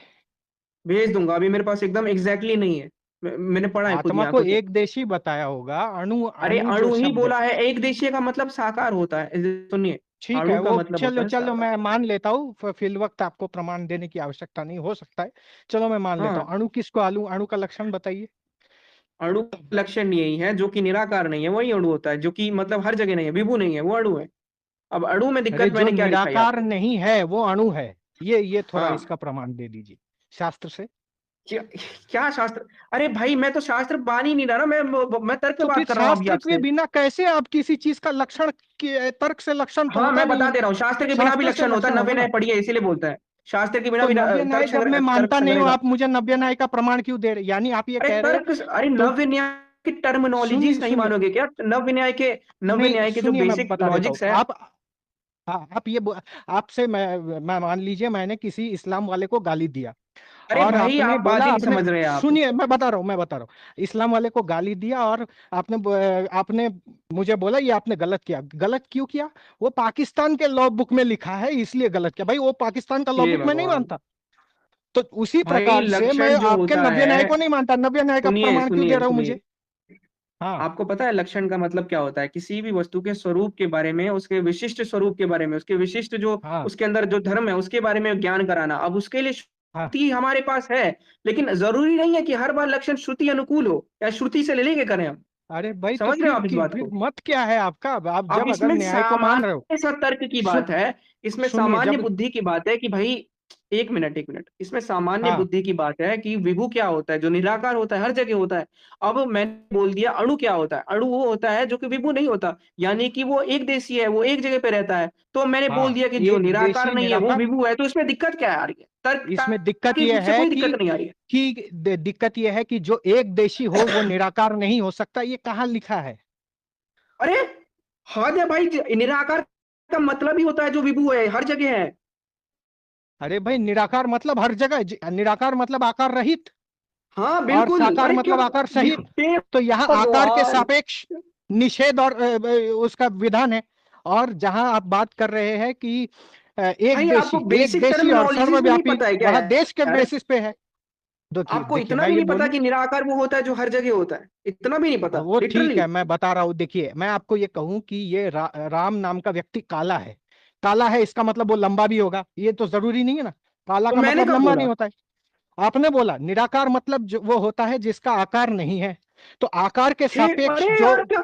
भेज दूंगा, अभी मेरे पास एकदम एग्जैक्टली नहीं है। मैंने पढ़ा है खुद आत्मा यहाँ को कुछ। एक देशी बताया होगा, अणु, अरे अणु जो अणु ही शब्द है। बोला है, एक देशीय का मतलब साकार होता है, सुनिए। ठीक है, अणु का वो मतलब होता चलो है चलो, साकार। मैं मान लेता हूँ, फिल वक्त आपको प्रमाण देने की आवश्यकता नहीं हो सकता है, चलो मैं मान लेता हाँ हूँ। अणु किसको, अणु का लक्षण बताइए। अणु का लक्षण यही है, जो कि निराकार नहीं है वही अणु होता है, जो कि मतलब हर जगह नहीं है, विभु नहीं है, वो अणु है। अब अणु में अरे दिक्कत जो मैंने क्या दिखाई निराकार आपको? नहीं है वो अणु है, ये थोड़ा हाँ इसका प्रमाण दे दीजिए शास्त्र से। क्या, क्या शास्त्र? अरे भाई मैं तो शास्त्र मान ही नहीं रहा ना, मैं तर्क पे तो फिर बात कर रहा हूँ अभी शास्त्र के आपसे। बिना कैसे आप किसी चीज का लक्षण तर्क से लक्षण तो हाँ होता मैं नहीं बता है, दे रहा हूँ, शास्त्र के बिना भी शास्त्र से लक्षण होता है, लक्षण नव्य होगा न्याय ना। पढ़िए इसीलिए बोलता है। शास्त्र के बिना तो भी नव्य न्याय जब मैं तर्क मानता नहीं हूँ, संग्रह। आप मुझे नव्य न्याय का प्रमाण क्यों दे रहे? यानी आप ये अरे कह रहे हैं, तर्क, अरे तो नव्य न्याय की टर्मिनोलॉजीज सुनिए नहीं सुनिए, मानोगे क्या? नव्य नहीं न्याय के जो सुनिए, मैं बेसिक बता देता हूँ लॉजिक्स है। आप। हाँ, आप आपसे मैं मान लीजिए मैंने किसी इस्लाम वाले को गाली दिया, अरे और भाई आपने आप बोला, बात ही नहीं आपने, समझ रहे हैं आप। सुनिए मैं बता रहा हूँ, इस्लाम वाले को गाली दिया और आपने मुझे बोला ये आपने गलत किया। गलत क्यों किया? वो पाकिस्तान के लॉ बुक में लिखा है इसलिए गलत किया। भाई वो पाकिस्तान का लॉ हे बुक में नहीं भगवान। मानता, तो उसी भाई प्रकार से मैं लक्षण जो आपके होता नव्य न्याय है, को नहीं मानता। नव्य न्याय का सुनिए प्रमाण क्यों दे सुनिए रहा हूँ सुनिए, मुझे? हाँ आपको पता है लक्षण का मतलब क्या होता है? किसी भी वस्तु के स्वरूप के बारे में, उसके विशिष्ट स्वरूप के बारे में, उसके विशिष्ट जो हाँ उसके अंदर जो धर्म है उसके बारे में ज्ञान कराना। अब उसके लिए हाँ। श्रुति हमारे पास है, लेकिन जरूरी नहीं है कि हर बार लक्षण श्रुति अनुकूल हो या श्रुति से ले लेके करें हम। अरे भाई, तो समझ रहे हो आप इस बात फिर को? मत क्या है आपका? आप अब जब अगर इसमें न्याय को मान रहे हो, सामान्य सा तर्क की सुन बात है, इसमें सुनिए सामान्य जब, बुद्धि की बात है कि भाई, एक मिनट एक मिनट, इसमें सामान्य हाँ बुद्धि की बात है कि विभु क्या होता है, जो निराकार होता है, हर जगह होता है। अब मैंने बोल दिया अणु क्या होता है, अणु वो होता है जो कि विभु नहीं होता, यानी कि वो एक देशीय है, वो एक जगह पे रहता है। तो मैंने बोल हाँ, दिया कि जो एक निराकार देशी नहीं है वो निराकार। विभु है, तो इसमें दिक्कत क्या आ रही है? तर्क इसमें दिक्कत तार्किक यह रूप से है कोई दिक्कत नहीं आ रही है। दिक्कत यह है कि जो एक देशी हो वो निराकार नहीं हो सकता, ये कहाँ लिखा है? अरे हद है भाई, निराकार का मतलब ही होता है जो विभु है, हर जगह है। अरे भाई, निराकार मतलब हर जगह, निराकार मतलब आकार रहित, हाँ और बिल्कुल, साकार अरे क्या, मतलब आकार सहित। हे तो यहाँ आकार के भगवान। सापेक्ष निषेध और उसका विधान है। और जहां आप बात कर रहे हैं कि भाई आपको एक बेसिक देशी और टर्मिनोलॉजीज भी नहीं सर्वव्यापी, पता है क्या वहां देश के यार? बेसिस पे है। देखिए आपको देखिए, इतना मैं भी ये नहीं पता बोलूं, कि निराकार वो होता है जो हर जगह होता है? इतना भी नहीं पता वो ठीक लिटरली? है, मैं बता रहा हूँ। देखिए, मैं आपको ये कहूं कि ये राम नाम का व्यक्ति काला है, काला है इसका मतलब वो लंबा भी होगा, ये तो जरूरी नहीं है ना। काला तो का मैंने मतलब कब लंबा बोला? नहीं होता है। आपने बोला निराकार मतलब जो वो होता है जिसका आकार नहीं है, तो आकार के हे सापेक्ष अरे जो, यार क्या,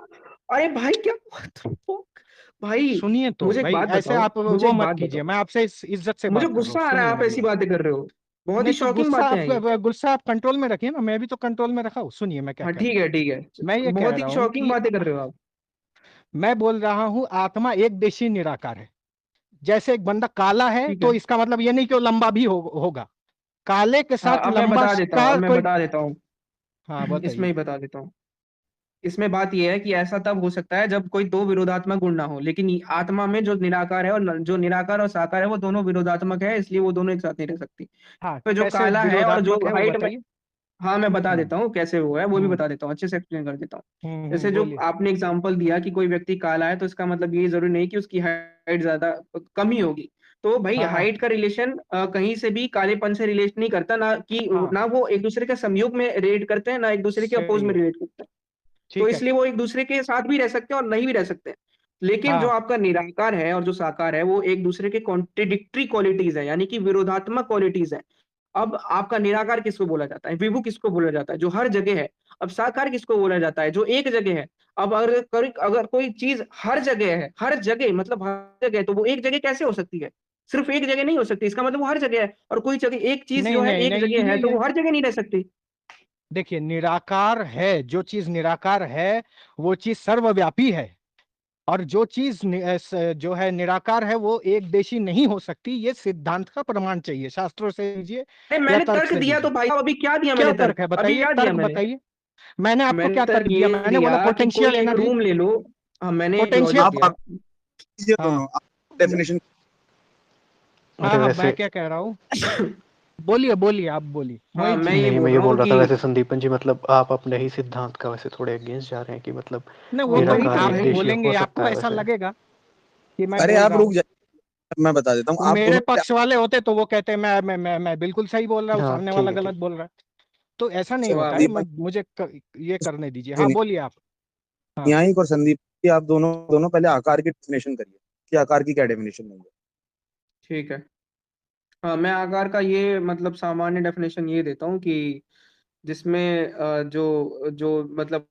अरे भाई क्या, what the fuck? भाई सुनिए तो मुझे एक भाई, बात ऐसे बताओ, आप मुझे वो एक मत बात कीजिए, बताओ, मैं आपसे इज्जत से मुझे बात कर रहा हूँ, गुस्सा आ रहा है सुनिए आप मेरी ऐसी बात। बातें कर रहे हो। बहुत ही नहीं तो शॉकिंग बातें हैं ये। गुस्सा आप कंट्रोल में रखिए ना, मैं भी तो कंट्रोल में रखा हूँ। सुनिए मैं क्या हाँ कह रहा हूँ। ठीक है, मैं ये कह बहुत रहा ही हूँ शॉकिंग कि बातें कर रहे हो आप। मैं बोल रहा हूँ आत्मा एक देशी निराकार है। जैसे एक बंदा काला है ठीक तो है। इसका मतलब ये नहीं कि वो लंबा भी होगा। काले के हाँ साथ अब मैं लंबा बता देता हूँ, का अब मैं कोई, बता देता हूँ। हाँ इसमें बताइए। ही बता देता हूँ। इसमें बात यह है कि ऐसा तब हो सकता है जब कोई दो विरोधात्मक गुण ना हो, लेकिन आत्मा में जो निराकार है और जो निराकार और साकार है वो दोनों विरोधात्मक है, इसलिए वो दोनों एक साथ नहीं रह सकती। हाँ, तो जो कैसे काला है और जो विरोधात्मक है वो हाइट में, बताइए। हाँ मैं बता देता हूँ कैसे हुआ है, वो भी हम्म बता देता हूँ, अच्छे से एक्सप्लेन कर देता हूँ। जैसे जो बोलिए। आपने एग्जांपल दिया कि कोई व्यक्ति काला है, तो इसका मतलब ये जरूरी नहीं कि उसकी हाइट ज्यादा कम ही होगी। तो भाई हाँ हाँ हाइट का रिलेशन कहीं से भी कालेपन से रिलेट नहीं करता, ना कि हाँ, ना वो एक दूसरे के संयोग में रिलेट करते हैं, ना एक दूसरे के अपोज सही में है, रिलेट करते हैं। तो ठीक है। इसलिए वो एक दूसरे के साथ भी रह सकते हैं और नहीं भी रह सकते हैं। लेकिन जो हाँ आपका निराकार है और जो साकार है, वो एक दूसरे के कॉन्ट्रिडिक्टरी क्वालिटीज है, यानी कि विरोधात्मक क्वालिटीज है। अब आपका निराकार किसको बोला जाता है, विभु किसको बोला जाता है, जो हर जगह है। अब साकार किसको बोला जाता है, जो एक जगह है। अब अगर कोई चीज हर जगह है, हर जगह मतलब हर जगह है, तो वो एक जगह कैसे हो सकती है? सिर्फ एक जगह नहीं हो सकती, इसका मतलब वो हर जगह है। और कोई जगह एक चीज नहीं जो है नहीं एक नहीं, जगह है, यही तो है। वो हर जगह नहीं रह सकती। देखिए, निराकार है, जो चीज निराकार है वो चीज सर्वव्यापी है। और जो चीज जो है निराकार है वो एक देशी नहीं हो सकती। ये सिद्धांत का प्रमाण चाहिए, शास्त्रों से दीजिए अरे या मैंने तर्क तर्क से दिया तो दीजिए। भाई साहब, अभी क्या दिया क्या मैंने तर्क तर्क, है अभी बताइए, क्या दिया तर्क मैंने? बताइए। मैंने आपको मैंने क्या तर्क तर्क दिया? ये मैंने बोला दिया कि पोटेंशियल कोई एक एनर्जी। रूम ले लो। हाँ मैंने एक लॉजिक पोटेंशियल, आप दिया। कीजिए हाँ दोनों, आप डेफिनेशन। हाँ अरे हाँ, वैसे मैं क्या कह रहा हूँ, बोलिए बोलिए, आप बोलिए, हाँ मोहित जी मैं ये नहीं, बोलिए। मैं बोल ये रहा बोल हूँ रहा कि था वैसे संदीपन जी, मतलब आप अपने ही सिद्धांत का वैसे थोड़े अगेंस्ट जा रहे हैं कि मतलब नहीं, वो तो वही निराकार तो एक आप भाई। देशीय बोलेंगे, हो सकता आपको है ऐसा वैसे। लगेगा कि मैं अरे बोल आप रहा रुक हूँ। जाइए, मैं बता देता हूँ आप मेरे दोनों। पक्ष वाले होते तो वो कहते मैं बिल्कुल सही बोल रहा हूँ, हाँ सामने ठीक वाला है, गलत ठीक। बोल रहा है। तो ऐसा नहीं होता है। जवाब। मुझे ये करने दीजिए। हाँ नहीं बोलिए आप। हाँ न्यायिक और संदीप जी, आप दोनों दोनों पहले आकार की डेफिनेशन करिए कि आकार की क्या डेफिनेशन है। ठीक है। हाँ मैं आकार का ये मतलब सामान्य डेफिनेशन ये देता हूँ कि जिसमें जो जो मतलब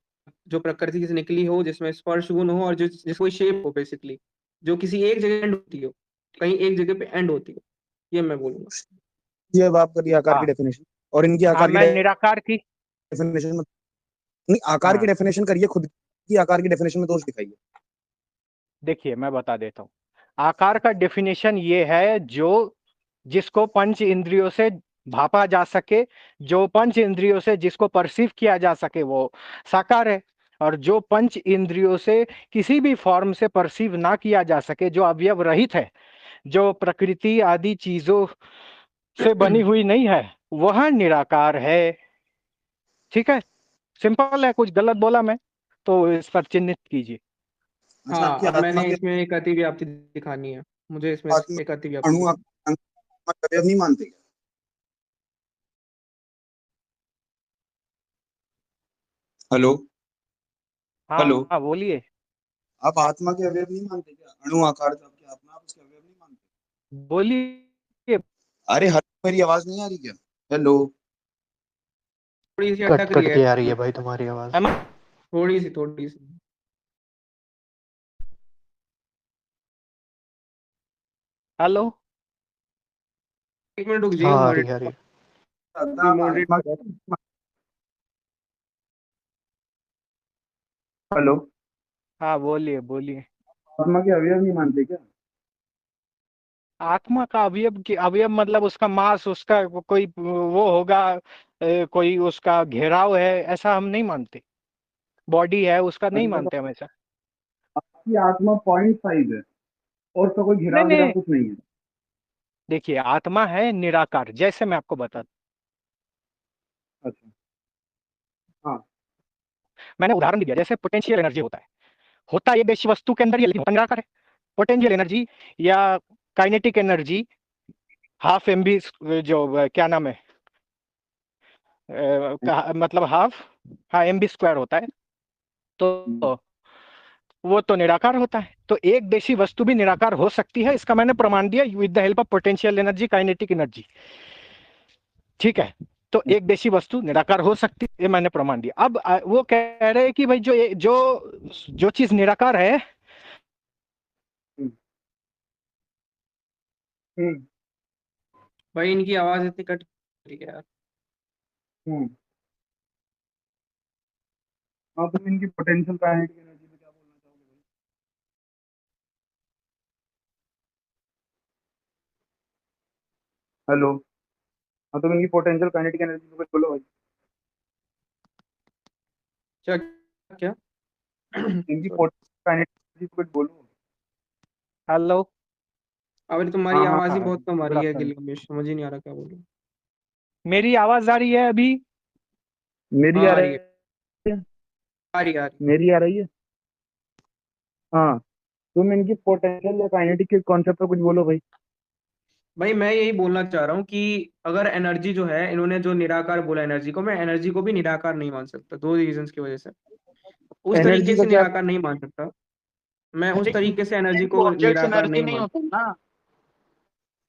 जो प्रकृति से निकली हो, जिसमें स्पर्श गुण हो, और जिस कोई शेप हो बेसिकली, जो किसी एक जगह एंड होती हो, कहीं एक जगह पे एंड होती हो, ये मैं बोलूंगा। ये अब आप करिए आकार की हाँ डेफिनेशन, और इनकी हाँ, आकार की मैं निराकार की। डेफिनेशन में नहीं, आकार की हाँ डेफिनेशन करिए, खुद की आकार की डेफिनेशन में दोष दिखाइए। देखिए, मैं बता देता हूँ। आकार का डेफिनेशन ये है जो जिसको पंच इंद्रियों से भापा जा सके, जो पंच इंद्रियों से जिसको परसीव किया जा सके, वो साकार है। और जो पंच इंद्रियों से किसी भी फॉर्म से परसीव ना किया जा सके, जो अवयव रहित है, जो प्रकृति आदि चीजों से बनी हुई नहीं है, वह निराकार है। ठीक है, सिंपल है। कुछ गलत बोला मैं तो इस पर चिन्हित कीजिए। अच्छा, हाँ आपकी अब आत्मा मैंने के इसमें एक अति व्याप्ति दिखानी है, मुझे इसमें आत्मा एक अति व्याप्ति अणु दिखानी अवयव नहीं मानते क्या? हेलो। हाँ हेलो। हाँ बोलिए। आप आत्मा के अवयव नहीं मानते क्या? अणु आकार जो आपकी आत्मा, आप उसके अवयव नहीं मानते? बोलिए। अरे हर मेरी आवाज नहीं आ रही क्या? हेलो। थोड़ी सी कट अटक रही कट है के आ रही है actually, भाई तुम्हारी आवाज। हम थोड़ी सी। हेलो। एक मिनट रुक हाँ जाइए, आ रही है, आ रही है। आप मॉडरेट आत्मा। कर रहा था। हेलो। हाँ बोलिए बोलिए। आत्मा के अवयव नहीं मानते क्या? आत्मा का अवयव की अवयव मतलब उसका मास, उसका कोई वो होगा, कोई उसका घेराव है, ऐसा हम नहीं मानते। बॉडी है उसका, नहीं मतलब मानते हम ऐसा। आपकी आत्मा पॉइंट साइज है और उसका कोई नहीं घिराव गिराव नहीं, कुछ नहीं है। देखिए, आत्मा है निराकार, जैसे मैं आपको बता, अच्छा। हाँ। मैंने उदाहरण दिया। जैसे पोटेंशियल एनर्जी होता है एक देशी वस्तु के अंदर ही, लेकिन होता निराकार है। पोटेंशियल एनर्जी या kinetic energy, half M B, जो क्या नाम है, मतलब हाफ, हाँ, एम बी स्क्वायर होता है। तो वो तो निराकार होता है। तो एक देशी वस्तु भी निराकार हो सकती है, इसका मैंने प्रमाण दिया with the help of potential energy, kinetic energy. ठीक है, तो एक देशी वस्तु निराकार हो सकती है, ये मैंने प्रमाण दिया। अब वो कह रहे हैं कि भाई जो चीज निराकार है, हम्म, हम्म, भाई इनकी आवाज इतनी कट रही है यार। हम्म। हाँ, तुम इनकी पोटेंशियल काइनेटिक एनर्जी में क्या बोलना चाहोगे भाई? हेलो। हाँ, तुम इनकी पोटेंशियल काइनेटिक एनर्जी में कुछ बोलो भाई। क्या क्या? इनकी सॉरी। पोटेंशियल काइनेटिक एनर्जी में कुछ बोलो। हेलो। अभी तुम्हारी हाँ हाँ आवाज ही हाँ, बहुत कम आ गुड रही है, आफ्टरनून। गिल समझ ही नहीं आ रहा क्या बोलूं। मेरी आवाज आ रही है अभी? मेरी हाँ आ आ रही रही है, है? आ रही है, आ रही है। मेरी आ रही है? हाँ, तुम इनकी पोटेंशियल या काइनेटिक के कॉन्सेप्ट पे कुछ बोलो भाई। भाई मैं यही बोलना चाह रहा हूँ कि अगर एनर्जी जो है, इन्होंने जो निराकार बोला एनर्जी को, मैं एनर्जी को भी निराकार नहीं मान सकता, दो रीजंस की वजह से। उस एनर्जी तरीके का से क्या? निराकार नहीं मान सकता, मैं उस तरीके से एनर्जी को ऑब्जेक्ट्स निराकार एनर्जी नहीं नहीं मान। होते ना।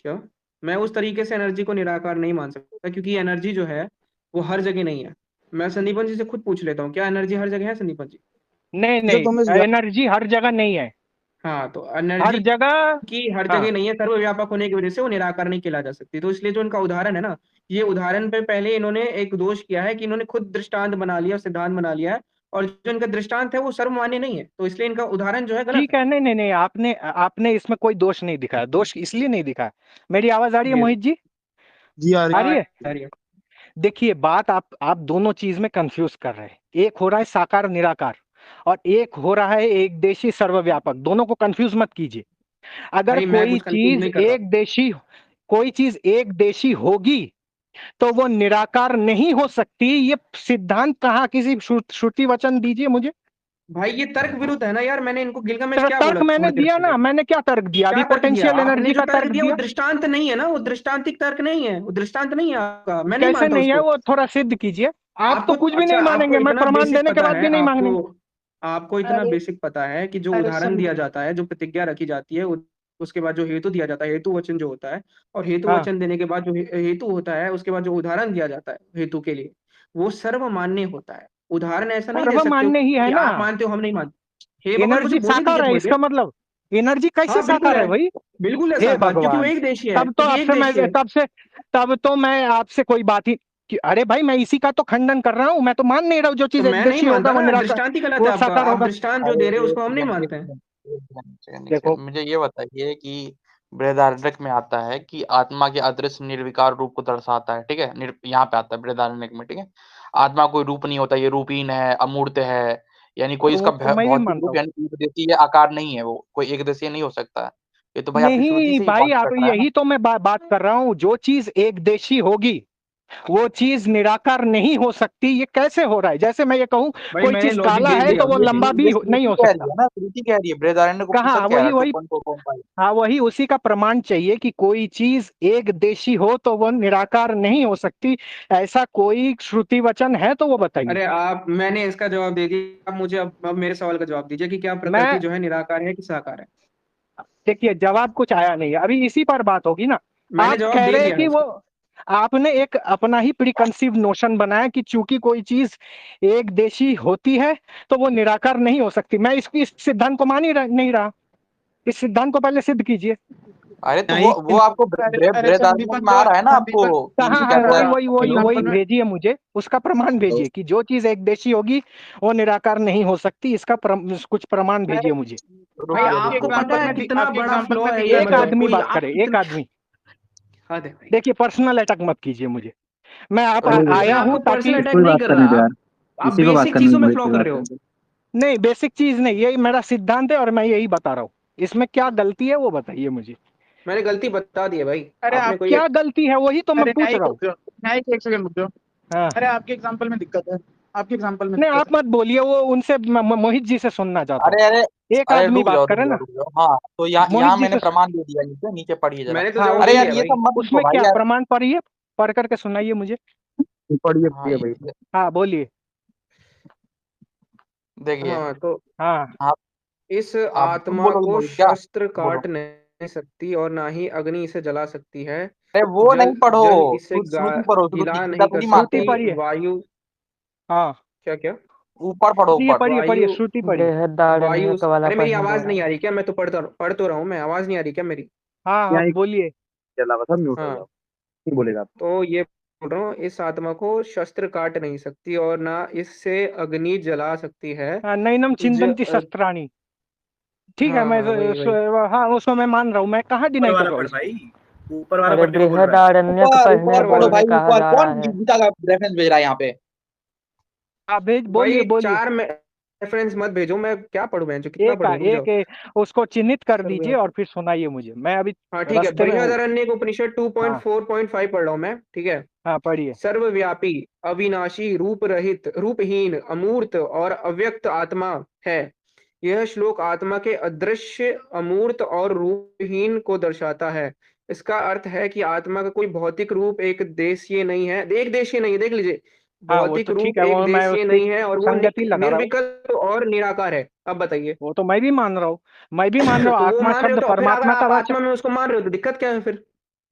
क्या? मैं उस तरीके से एनर्जी को निराकार नहीं मान सकता, क्योंकि एनर्जी जो है वो हर जगह नहीं है। मैं संदीपन जी से खुद पूछ लेता हूँ, क्या एनर्जी हर जगह है संदीपन जी? नहीं जो तुम्हें नहीं, एनर्जी हर जगह नहीं है, हाँ, तो हर एनर्जी जगह। की हर हाँ जगह नहीं है, सर्वव्यापक होने की वजह से वो निराकार नहीं किया जा सकती। तो इसलिए जो इनका उदाहरण है ना, ये उदाहरण पे पहले इन्होंने एक दोष किया है कि इन्होंने खुद दृष्टांत बना लिया, सिद्धांत बना लिया है, और जो इनका दृष्टांत है वो सर्वमान्य नहीं है, तो इसलिए इनका उदाहरण जो है गलत ठीक है, नहीं नहीं नहीं, आपने आपने इसमें कोई दोष नहीं दिखाया, दोष इसलिए नहीं दिखाया। मेरी आवाज आ रही है है। मोहित जी? जी आ रही आ हाँ रही है? आ रही है। देखिए, बात आप दोनों चीज में कंफ्यूज कर रहे हैं। एक हो रहा है साकार निराकार, और एक हो रहा है एक देशी सर्वव्यापक। दोनों को कंफ्यूज मत कीजिए। अगर भाई मैं कुछ कंफ्यूज नहीं कर रहा। कोई चीज एक देशी होगी तो वो निराकार नहीं हो सकती। ये सिद्धांत कहाँ? किसी श्रुति वचन दीजिए मुझे। भाई ये तर्क विरुद्ध है ना यार, मैंने इनको गिलगामेश क्या तर्क बोला मैंने थोड़ी देर दिया पहले? ना, मैंने क्या तर्क दिया? क्या अभी तर्क दिया पोटेंशियल आपने? एनर्जी जो का तर्क तर्क दिया वो दिया। दृष्टांत नहीं है ना, वो दृष्टांतिक तर्क नहीं है, वो दृष्टांत नहीं है आपका, मैं नहीं कैसे मानता नहीं है? उसको। वो थोड़ा सिद्ध कीजिए। आप तो आपको कुछ भी अच्छा, नहीं आपको मानेंगे, मैं इतना प्रमाण बेसिक देने के पता बाद है, भी नहीं आपको मानेंगे। आपको इतना बेसिक पता है कि जो उदाहरण दिया जाता है, जो प्रतिज्ञा रखी जाती है, उसके बाद जो हेतु दिया जाता है, हेतु वचन जो होता है, और हेतु हाँ, वचन देने के बाद जो हेतु होता है, उसके बाद जो उदाहरण दिया जाता है हेतु के लिए, वो सर्वमान्य होता है। उदाहरण ऐसा नहीं दे सकते हो सर्वमान्य ही है कि ना। आप मानते हो हम नहीं मानते। हे भगवान, मुझे एनर्जी बोलने दीजिए साकार है, थोड़ी इसका देर। मतलब एनर्जी कैसे हाँ बिल्कुल साकार है है, भाई? बिल्कुल है हे साकार, क्योंकि वो भगवान, एक देशी है, तब तो क्योंकि एक आपसे देशी मैं है। तब तो मैं आपसे कोई बात ही अरे भाई, मैं इसी का तो खंडन कर रहा हूँ। मैं तो मान नहीं रहा हूँ जो तो चीज एक मैं नहीं देशी होगा मानता वो ना, निराकार, दृष्टांत ही गलत वो है आपका, साकार आप होगा। दृष्टांत जो अरे दे रहे हो एक उसको हम नहीं सेकंड, मानते हैं। एक देखो, सेकंड, मुझे ये बताइए कि बृहदारण्यक में आता है कि आत्मा के अदृश्य निर्विकार रूप को दर्शाता है, ठीक है? यहाँ पे आता है बृहदारण्यक में, ठीक है? आत्मा कोई रूप नहीं होता, ये रूपहीन है, अमूर्त है, यानी कोई तो इसका वो तो मैं भी भौतिक मानता रूप हूँ। यानी एकदेशीय या आकार नहीं है, वो कोई एकदेशीय नहीं हो सकता है। ये तो भाई आपकी श्रुति नहीं से ही भाई, पॉइंट आप कट रहा है ना। यही तो मैं बात कर रहा हूँ। जो चीज एक देशी होगी वो चीज निराकार नहीं हो सकती। ये कैसे हो रहा है? जैसे मैं ये कहूँ भाई कोई मैंने चीज लॉजिक काला दे है दिया तो वो आपको। लंबा भी ये नहीं श्रुति हो कह रही सकता। है ना, श्रुति कह रही है, बृहदारण्यक उपनिषद कहाँ? कह रहा वही है, तो वही कौन पाए? हाँ, वही उसी का प्रमाण चाहिए कि कोई चीज एक देशी हो तो वह निराकार नहीं हो सकती। ऐसा कोई श्रुति वचन है तो वो बताइए। अरे आप, मैंने इसका जवाब दे दिया, आप मुझे अब मेरे सवाल का जवाब दीजिए कि क्या प्रकृति मैं जो है निराकार है कि साकार है? देखिए, जवाब कुछ आया नहीं, अभी इसी पर बात होगी ना। मैंने आप जवाब कह दे रहे हैं दिया है कि वो उसका। आपने एक अपना ही प्रीकंसीव नोशन बनाया कि चूंकि कोई चीज एक देशी होती है तो वो निराकार नहीं हो सकती। मैं इस सिद्धांत को मान ही नहीं रहा। इस सिद्धांत को पहले सिद्ध कीजिए। अरे तो नहीं, वो आपको अरे बृहदारण्यक संदीपन में आ सर, रहा है ना आपको संदीपन कि कहाँ क्या है? संदीपन कहते वही सर, हैं। वही वही वही एग्जाम्पल में भेजिए मुझे, उसका प्रमाण भेजिए कि जो चीज एक देशी होगी वो निराकार नहीं हो सकती। इसका कुछ प्रमाण भेजिए मुझे। भाई रुकिए आपको रुकिए। पता है कितना आपके बड़ा एग्जाम्पल फ्लॉ में है दिखता ये, है एक क्या? मतलब आदमी कोई बात आप करे, एक कितना। आदमी। हद है भाई। देखिए, पर्सनल अटैक मत कीजिए मुझे। मैं आप मैं आया हूं आपको पर्सनल ताकि अटैक इसको भी नहीं बात कर करने रहा, दो यार, आप इसी को बात बेसिक करने दो, चीजों में मोहित फ्लॉ की कर बात रहे हो। करने दो। नहीं, बेसिक चीज नहीं, यही मेरा सिद्धांत है और मैं यही बता रहा हूँ। इसमें क्या गलती है वो बताइए मुझे। मैंने गलती बता दी है भाई, अरे आपने आप, कोई। क्या गलती है वही तो मैं अरे पूछ रहा हूँ। न्यायिक एक सेकंड रुक जाओ। हाँ, अरे आपके एग्जाम्पल में दिक्कत है, आपके एग्जाम्पल में नहीं दिक्कत आप मत बोलिए, वो उनसे मोहित जी से सुनना चाहता हूँ। अरे अरे एक अरे आदमी रुक बात जाओ रुक करे जाओ ना, रुक जाओ। हाँ तो मोहित यहाँ जी मैंने से। प्रमाण दे दिया, नीचे नीचे पढ़िए जरा। मैंने तो हाँ, जवाब अरे दे यार दिया ये भाई। सब मत लिखो उसमें भाई क्या यार। प्रमाण पढ़िए, पढ़ करके सुनाइए मुझे। पढ़िए हाँ पढ़िए भाई। हाँ, बोलिए। देखिए। हाँ तो हाँ, आप इस आप झूठ आत्मा बोलोगे को मोहित क्या? शस्त्र बोलो। काट नहीं सकती और ना ही अग्नि इसे जला सकती है। अरे वो नहीं जल पढ़ो, जल इसे शुद्ध श्रुति पढ़ो, श्रुति गीला गीता नहीं कर थोड़ी श्रुति मानते हैं सकती, ये। पढ़िए। वायु। हाँ, क्या क्या? ऊपर पढ़ो पढ़िए ऊपर। पढ़िए पढ़िए, वायु, श्रुति पढ़िए। वायु। बृहदारण्यक वाला अरे मेरी पढ़ने आवाज बोला नहीं आ है। रही क्या? मैं तो पढ़ तो रहा हूँ, मैं आवाज नहीं आ रही क्या मेरी? हाँ हाँ, न्यायिक बोलिए। के अलावा सब म्यूट हो हाँ, जाओ, नहीं बोलेगा आप। तो ये बोल रहा हूँ, इस आत्मा को शस्त्र काट नहीं सकती और ना इससे अग्नि जला सकती है। हाँ, नैनम छिंदंती शस्त्राणी। ठीक है, हाँ मैं हाँ, वही वही। हाँ, उसको मैं मान रहा हूँ। मैं कहाँ ऊपर डिनाई कर वाला रहा हूँ पढ़ इसको। भाई, ऊपर वाला अरे पढ़ने को बोल रहा है। बृहदारण्यक ऊपर पढ़ने ऊपर ऊपर पढ़ो वाला। बोलने भाई, कहा ऊपर। जा कौन रहा है। गीता का रेफरेंस भेज रहा है यहाँ पे? आप भेज, बोलिए भाई बोलिए। रेफरेंस मत भेजो, मैं क्या पढ़ूं, मैं जो कितना एक पढ़ूं, रुक जाओ। एक उसको चिन्हित कर दीजिए सर्व और फिर सुनाइए मुझे, मैं अभी हाँ ठीक है, रास्ते में हूँ। बृहदारण्यक उपनिषद हाँ 2.4.5 पढ़ रहा हूँ मैं, ठीक है। हाँ पढ़िए। सर्वव्यापी, अविनाशी, रूप रहित, रूपहीन, अमूर्त और अव्यक्त आत्मा है। यह श्लोक आत्मा के अदृश्य, अमूर्त और रूपहीन को दर्शाता है। इसका अर्थ है कि आत्मा का कोई भौतिक रूप एक देशीय नहीं है, एक देशीय नहीं है, देख लीजिए, हाँ वो भौतिक तो ठीक रूप है, एक वो मैं देशीय उसकी नहीं है, और वो संगति लगा रहा हूँ, निर्विकल्प और निराकार है। अब बताइए। वो तो मैं भी मान रहा हूँ, मैं भी मान रहा हूँ। तो वो आत्मा मान रहे हो, शब्द तो फिर अगर परमात्मा का आप वाचक। आत्मा में उसको मान रहे हो तो दिक्कत क्या है फिर?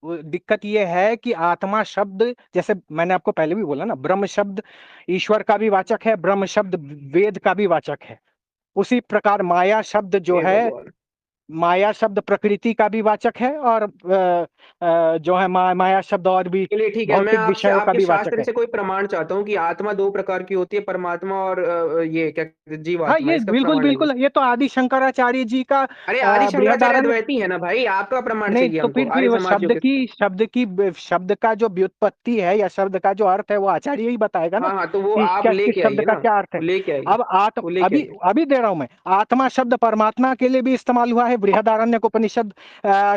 वो दिक्कत ये है कि आत्मा शब्द, जैसे मैंने आपको पहले भी बोला ना, ब्रह्म शब्द ईश्वर का भी वाचक है, ब्रह्म शब्द वेद का भी वाचक है। उसी प्रकार माया शब्द जो हे है, भगवान। माया शब्द प्रकृति का भी वाचक है, और जो है माया शब्द और भी चलिए ठीक है, मैं भौतिक आपसे विषयों का आपके भी वाचक शास्त्र है। से कोई प्रमाण चाहता हूँ कि आत्मा दो प्रकार की होती है, परमात्मा और ये क्या कहते हैं, हाँ जीवात्मा, ये इसका बिल्कुल प्रमाण लीजिए। बिल्कुल, ये तो आदि शंकराचार्य जी का अरे आदि शंकराचार्य बृहदारण्य। अद्वैती है ना भाई, आपका प्रमाण नहीं चाहिए तो हमको, फिर आर्य वो समाजियों के। शब्द का जो व्युत्पत्ति है या शब्द का जो अर्थ है, वो आचार्य ही बताएगा ना हाँ हाँ, तो वो कि आप क्या किस लेके शब्द आइए का ना, क्या अर्थ है। वो लेके आइए, अब वो लेके अभी आइए। अभी दे रहा हूं मैं। आत्मा शब्द परमात्मा के लिए भी इस्तेमाल हुआ है बृहदारण्यक उपनिषद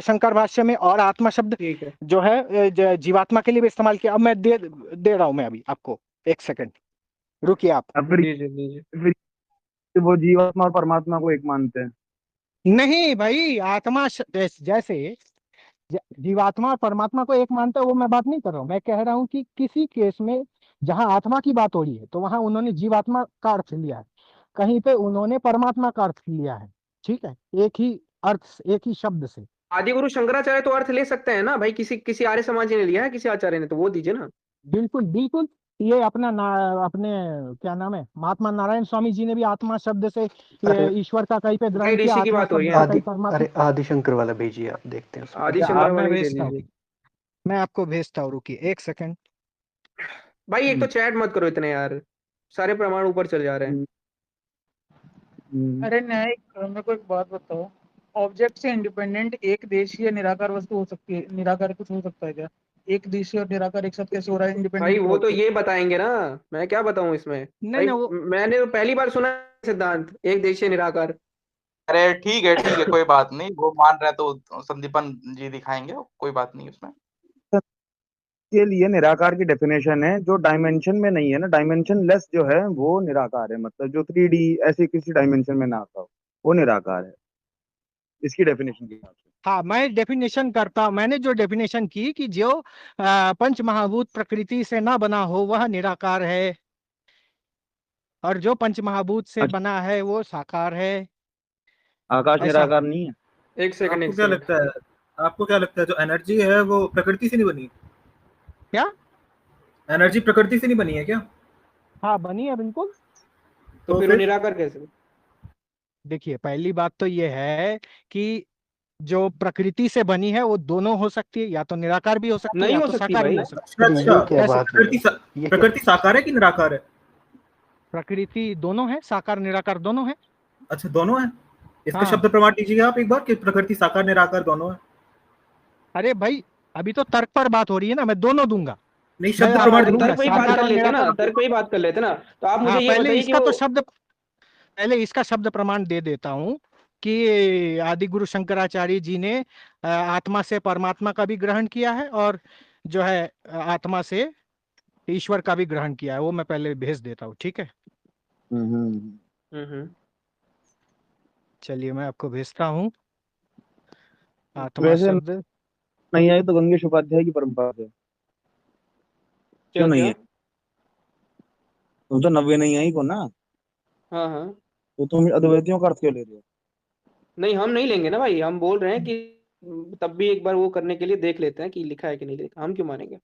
शंकर भाष्य में, और आत्मा शब्द ठीक है, जो है जीवात्मा के लिए भी इस्तेमाल किया। अब मैं दे रहा हूं मैं अभी आपको, एक सेकंड रुकिए आप। अब फिर दीजिए दीजिए। वो जीवात्मा और परमात्मा को एक मानते हैं। नहीं भाई, आत्मा जैसे जीवात्मा और परमात्मा को एक मानता है, वो मैं बात नहीं कर रहा हूँ। मैं कह रहा हूँ कि किसी केस में जहां आत्मा की बात हो रही है, तो वहां उन्होंने जीवात्मा का अर्थ लिया है, कहीं पे उन्होंने परमात्मा का अर्थ लिया है। ठीक है, एक ही अर्थ, एक ही शब्द से। आदि गुरु शंकराचार्य तो अर्थ ले सकते हैं ना भाई, किसी किसी आर्य समाज ने लिया है, किसी आचार्य ने, तो वो दीजिए ना। बिल्कुल बिल्कुल। ये अपने क्या नाम है, महात्मा नारायण स्वामी जी ने भी आत्मा शब्द से अरे ये ईश्वर का कहीं पे भाई ग्रहण किया, ऋषि की आत्मा बात हो रही शब्द है का यहाँ। कहीं आदि परमात्मा। अरे आदिशंकर वाला भेजिए, आप देखते हैं उसमें। आदि अच्छा शंकर आप, मैं वाले ही दे भेजता हूँ, दीजिए। मैं आपको भेजता हूँ, रुकिए एक सेकंड। भाई एक तो चैट मत करो इतने यार, सारे प्रमाण ऊपर चले जा रहे हैं। अरे न्यायिक, मेरे को एक बात बताओ, ऑब्जेक्ट से इंडिपेंडेंट एक देशीय निराकार वस्तु हो सकती है, निराकार कुछ हो सकता है क्या? एक देशीय और निराकार एक साथ कैसे हो रहा है भाई इंडिपेंडेंट वो तो ऑब्जेक्ट? ये बताएंगे ना, मैं क्या बताऊं इसमें। नहीं भाई नहीं वो मैंने तो पहली बार सुना है सिद्धांत एक देशीय निराकार। अरे ठीक है, कोई बात नहीं, वो मान रहे हैं तो संदीपन जी दिखाएंगे, कोई बात नहीं उसमें। के लिए निराकार की डेफिनेशन है जो डायमेंशन में नहीं है ना, डायमेंशन लेस जो है वो निराकार है, मतलब जो 3D ऐसे किसी डायमेंशन में ना आता हो, वो निराकार है इसकी डेफिनेशन के हिसाब से। हाँ, मैं डेफिनेशन करता, मैंने जो डेफिनेशन की कि जो पंच महाभूत प्रकृति से ना बना हो वह निराकार है, और जो पंच महाभूत से अच्छा, बना है वो साकार है, आकाश ऐसा। निराकार नहीं है? एक सेकंड, आपको एक क्या सेकंड। लगता है, आपको क्या लगता है जो एनर्जी है वो प्रकृति से नहीं बनी? क्या? एनर्जी प्रकृति से नहीं बनी है क्या? हाँ बनी है बिल्कुल। तो फिर वो निराकार कैसे? देखिए पहली बात तो ये है कि जो प्रकृति से बनी है वो दोनों हो सकती है, या तो निराकार भी हो सकती है नहीं या हो तो सकती साकार भी भाई। हो सकती है। अरे ये क्या कैसे? बात हुई? ये क्या? प्रकृति साकार है कि निराकार है? प्रकृति दोनों है, साकार निराकार दोनों है। अच्छा दोनों है, इसका हाँ। शब्द प्रमाण दीजिए आप एक बार कि प्रकृति साकार निराकार दोनों है। अरे भाई अभी तो तर्क पर बात हो रही है ना, मैं दोनों दूंगा। नहीं मैं शब्द हाँ हाँ, प्रमाण तो दूंगा तर्क पे ही बात साकार कर और लेते ना, निराकार। तर्क पे ही बात कर लेते ना। तो आप मुझे हाँ ये पहले बताइए कि इसका वो तो शब्द, पहले इसका शब्द प्रमाण दे देता हूं कि आदि गुरु शंकराचार्य जी ने आत्मा से परमात्मा का भी ग्रहण किया है, और जो है आत्मा से ईश्वर का भी ग्रहण किया है। वो मैं पहले भेज देता हूँ, ठीक है। चलिए मैं आपको भेजता हूँ आत्मा वैसे शब्द। नहीं आई तो गंगेश उपाध्याय की परंपरा से क्या क्यों नहीं क्या? है? तुम तो नब्बे नहीं आई को ना, हाँ हाँ। तो तुम अद्वैतियों का अर्थ क्यों ले रहे हो? नहीं हम नहीं लेंगे ना भाई, हम बोल रहे हैं कि तब भी एक बार वो करने के लिए देख लेते हैं कि लिखा है कि नहीं लिखा, हम क्यों मानेंगे।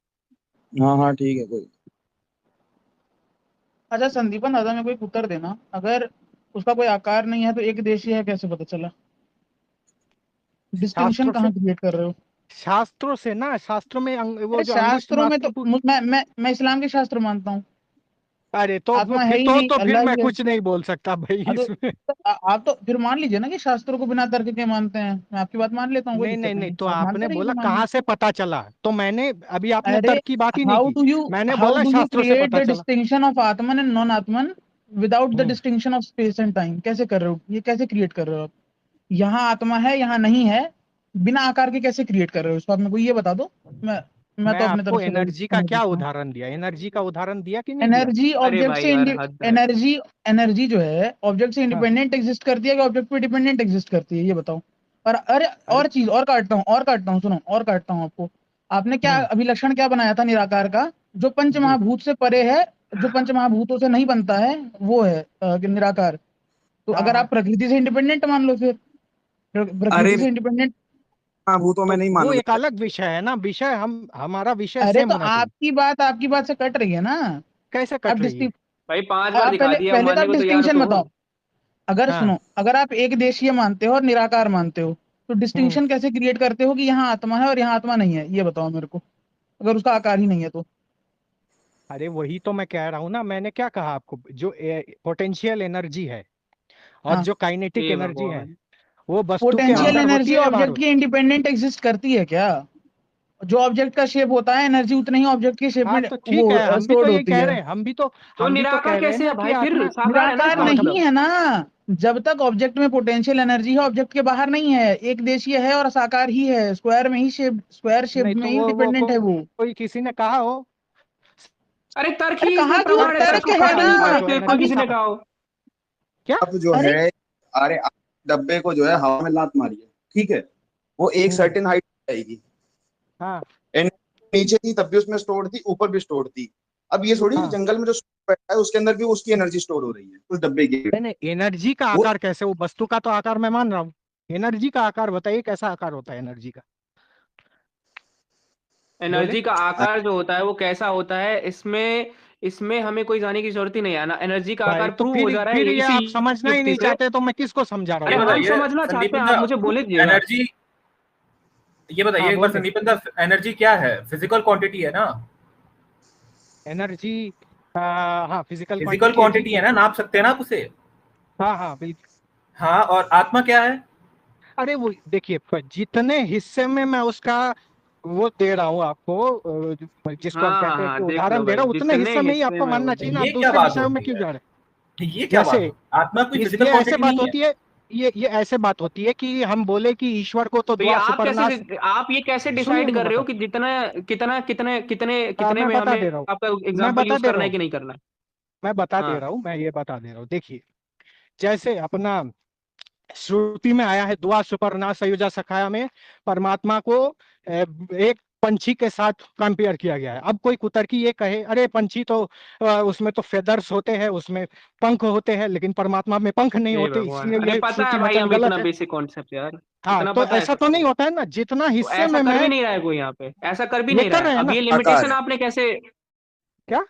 हाँ हाँ ठीक है, कोई अच्छा संदीपन दादा, में कोई उत्तर देना, अगर उसका कोई आकार नहीं है तो एक देशीय है कैसे पता चला? डिस्टिंक्शन शास्त्रों से, कहाँ क्रिएट कर रहे हो? शास्त्रों से ना, शास्त्रों में वो अरे जो अंगुष्ठ शास्त्रों में तो मात्र। मैं इस्लाम के शास्त्र मानता हूँ, अरे तो आत्मा है फिर ही नहीं, तो फिर अल्लाह मैं ही है। कुछ नहीं बोल सकता भाई हाँ, इसमें। आप तो फिर मान लीजिए ना कि शास्त्रों को बिना तर्क के मानते हैं, मैं आपकी बात मान लेता हूँ, कोई नहीं दिक्कत नहीं नहीं, नहीं, तो आप मानते आपने रहिए, बोला मैं मान कहाँ लूँ। से पता चला, तो मैंने अभी आपने अरे तर्क की बात ही नहीं की। मैंने हाउ बोला डू यू शास्त्रों से क्रिएट पता द चला। Distinction of Atman and non Atman without the distinction of space and time. कैसे कर रहे हो, ये कैसे क्रिएट कर रहे हो आप? यहाँ आत्मा है, यहाँ नहीं है, बिना आकार के कैसे क्रिएट कर रहे हो इसको? आप मेरे को ये बता दो, मैं तो अपने आपको तरफ से एनर्जी का क्या उदाहरण दिया, एनर्जी का उदाहरण दिया कि नहीं दिया? एनर्जी अरे ऑब्जेक्ट भाई से यार हद है। एनर्जी जो है ऑब्जेक्ट से हाँ। इंडिपेंडेंट एग्जिस्ट करती है कि ऑब्जेक्ट पे डिपेंडेंट एग्जिस्ट करती है, ये बताओ। और अरे और चीज और काटता हूँ सुनो, और काटता हूँ आपको। आपने क्या अभिलक्षण क्या बनाया था निराकार का? जो पंच महाभूत से परे है, जो पंच महाभूतों से नहीं बनता है, वो है निराकार। तो अगर आप प्रकृति से इंडिपेंडेंट मान लो, फिर प्रकृति से इंडिपेंडेंट। भूतों में नहीं वो मानूंगा। एक अलग विषय है ना, विषय हमारा विषय अरे सेम तो होना चाहिए। आपकी बात से कट रही है ना। कैसे आप कट रही है? भाई 5 बार आप दिखा दिया, पहले तो मानने आप को तैयार डिस्टिंक्शन तो हो। बताओ। अगर हाँ। सुनो, अगर आप एक देशीय मानते हो और निराकार मानते हो, तो डिस्टिंक्शन कैसे क्रिएट करते हो कि यहाँ आत्मा है और यहाँ आत्मा नहीं है? ये बताओ मेरे को, अगर उसका आकार ही नहीं है तो। अरे वही तो मैं कह रहा हूँ ना, मैंने क्या कहा आपको, जो पोटेंशियल एनर्जी है और हाँ। जो काइनेटिक हे एनर्जी है, भगवान। वो वस्तु के पोटेंशियल अंदर होती एनर्जी है या बाहर ऑब्जेक्ट होती के इंडिपेंडेंट एग्जिस्ट करती है क्या? जो ऑब्जेक्ट का शेप होता है, एनर्जी उतनी ही ऑब्जेक्ट के शेप है? में हाँ तो वो ठीक है, हम भी तो स्टोर्ड यही होती कह है। रहे हैं, हम भी तो तो कह निराकार रहे हैं कैसे ना है कि भाई? फिर आत्मा साकार है ना निराकार इसका नहीं मतलब। है ना। जब तक ऑब्जेक्ट में पोटेंशियल एनर्जी है, ऑब्जेक्ट के बाहर नहीं है, एक देशीय है और साकार ही है, स्क्वायर में ही शेप, स्क्वायर शेप नहीं में तो ही डिपेंडेंट है वो। कोई किसी ने कहा हो? अरे तर्क अरे ही कहाँ इसमें की वो प्रमाण है, तर्क तर्क को है प्रमाण ना। नहीं माने कोई एनर्जी किसी ने कहा कहा हो। क्या? अब जो अरे है, अरे डब्बे को जो है हवा में लात मारी है, ठीक है, वो एक सर्टेन हाइट जाएगी। हाँ एंड नीचे थी तब भी उसमें स्टोर थी, ऊपर भी स्टोर थी। अब ये थोड़ी जंगल में जो बैठा है उसके अंदर भी उसकी एनर्जी स्टोर हो रही है उस डब्बे की। नहीं, एनर्जी का वो आकार कैसे? वो वस्तु का तो आकार मैं मान रहा हूँ, एनर्जी का आकार बताइए, कैसा आकार होता है एनर्जी का? बोले एनर्जी का आकार जो होता है वो कैसा होता है, इसमें इसमें हमें कोई जाने की जरूरत ही नहीं है ना। एनर्जी का भाई, आकार तो प्रूव हो फिर जा रहा फिर है ये इसी आप समझना ही युक्ति नहीं से। चाहते, तो मैं किसको समझा रहा अरे हूँ? हम समझना चाहते हैं, आप मुझे बोले दीजिएगा। एनर्जी, ये बताइए हाँ एक बार बोलिए। संदीपन, एनर्जी क्या है? फिजिकल क्वांटिटी है ना? एनर्जी हाँ, फिजिकल फिजिकल क्वांटिटी है जी। क्वांटिटी है ना, नाप सकते हैं ना आप उसे? हाँ हाँ बिल्कुल। हाँ, और आत्मा क्या है? अरे वो देखिए, जितने हिस्से में मैं उसका वो दे रहा हूँ आपको, जिसको हम हाँ हाँ कहते हैं हाँ, कि देख लो उदाहरण दे भाई, रहा हूँ, उतने जितने हिस्से में ही हिस्से आपको में मानना वो चाहिए ना, आप ये क्या दूसरे बात विषयों में होती क्यों है? जा रहे ये क्या बात जैसे होती है? आत्मा कोई ये फिजिकल ऐसे क्वांटिटी बात नहीं है। होती है, ये ऐसे बात होती है कि हम बोले कि ईश्वर को तो तो ये द्वार सुपरनाश। आप ये कैसे सुनिए डिसाइड मैं कर रहे हो बता कि जितना कितना कितने कितने कितने मैं में बता हमें दे रहा हूँ, आपका मैं एग्जांपल बता यूज दे रहा करना है हूँ कि नहीं करना है? मैं बता दे हाँ। रहा हूँ मैं ये बता दे रहा हूँ। देखिए, जैसे अपना श्रुति में आया है, दुआ सुपरना सयुजा सखाया में परमात्मा को एक पंछी के साथ कंपेयर किया गया है। अब कोई कुतर्की ये कहे अरे पंछी तो उसमें तो फेदर्स होते हैं, उसमें पंख होते हैं, लेकिन परमात्मा में पंख नहीं हे होते, भगवान, इसलिए अरे ये पता है श्रुति भाई वचन हमें गलत इतना है। बेसिक कॉन्सेप्ट यार, हाँ इतना तो पता है ऐसा तो सबको। नहीं होता है ना, जितना तो हिस्से ऐसा में कर भी मैं नहीं रहा है कोई यहाँ पे, ऐसा कर भी ये नहीं रहा कर है। रहे हैं अब ना। ये आकार लिमिटेशन है। आपने कैसे, क्या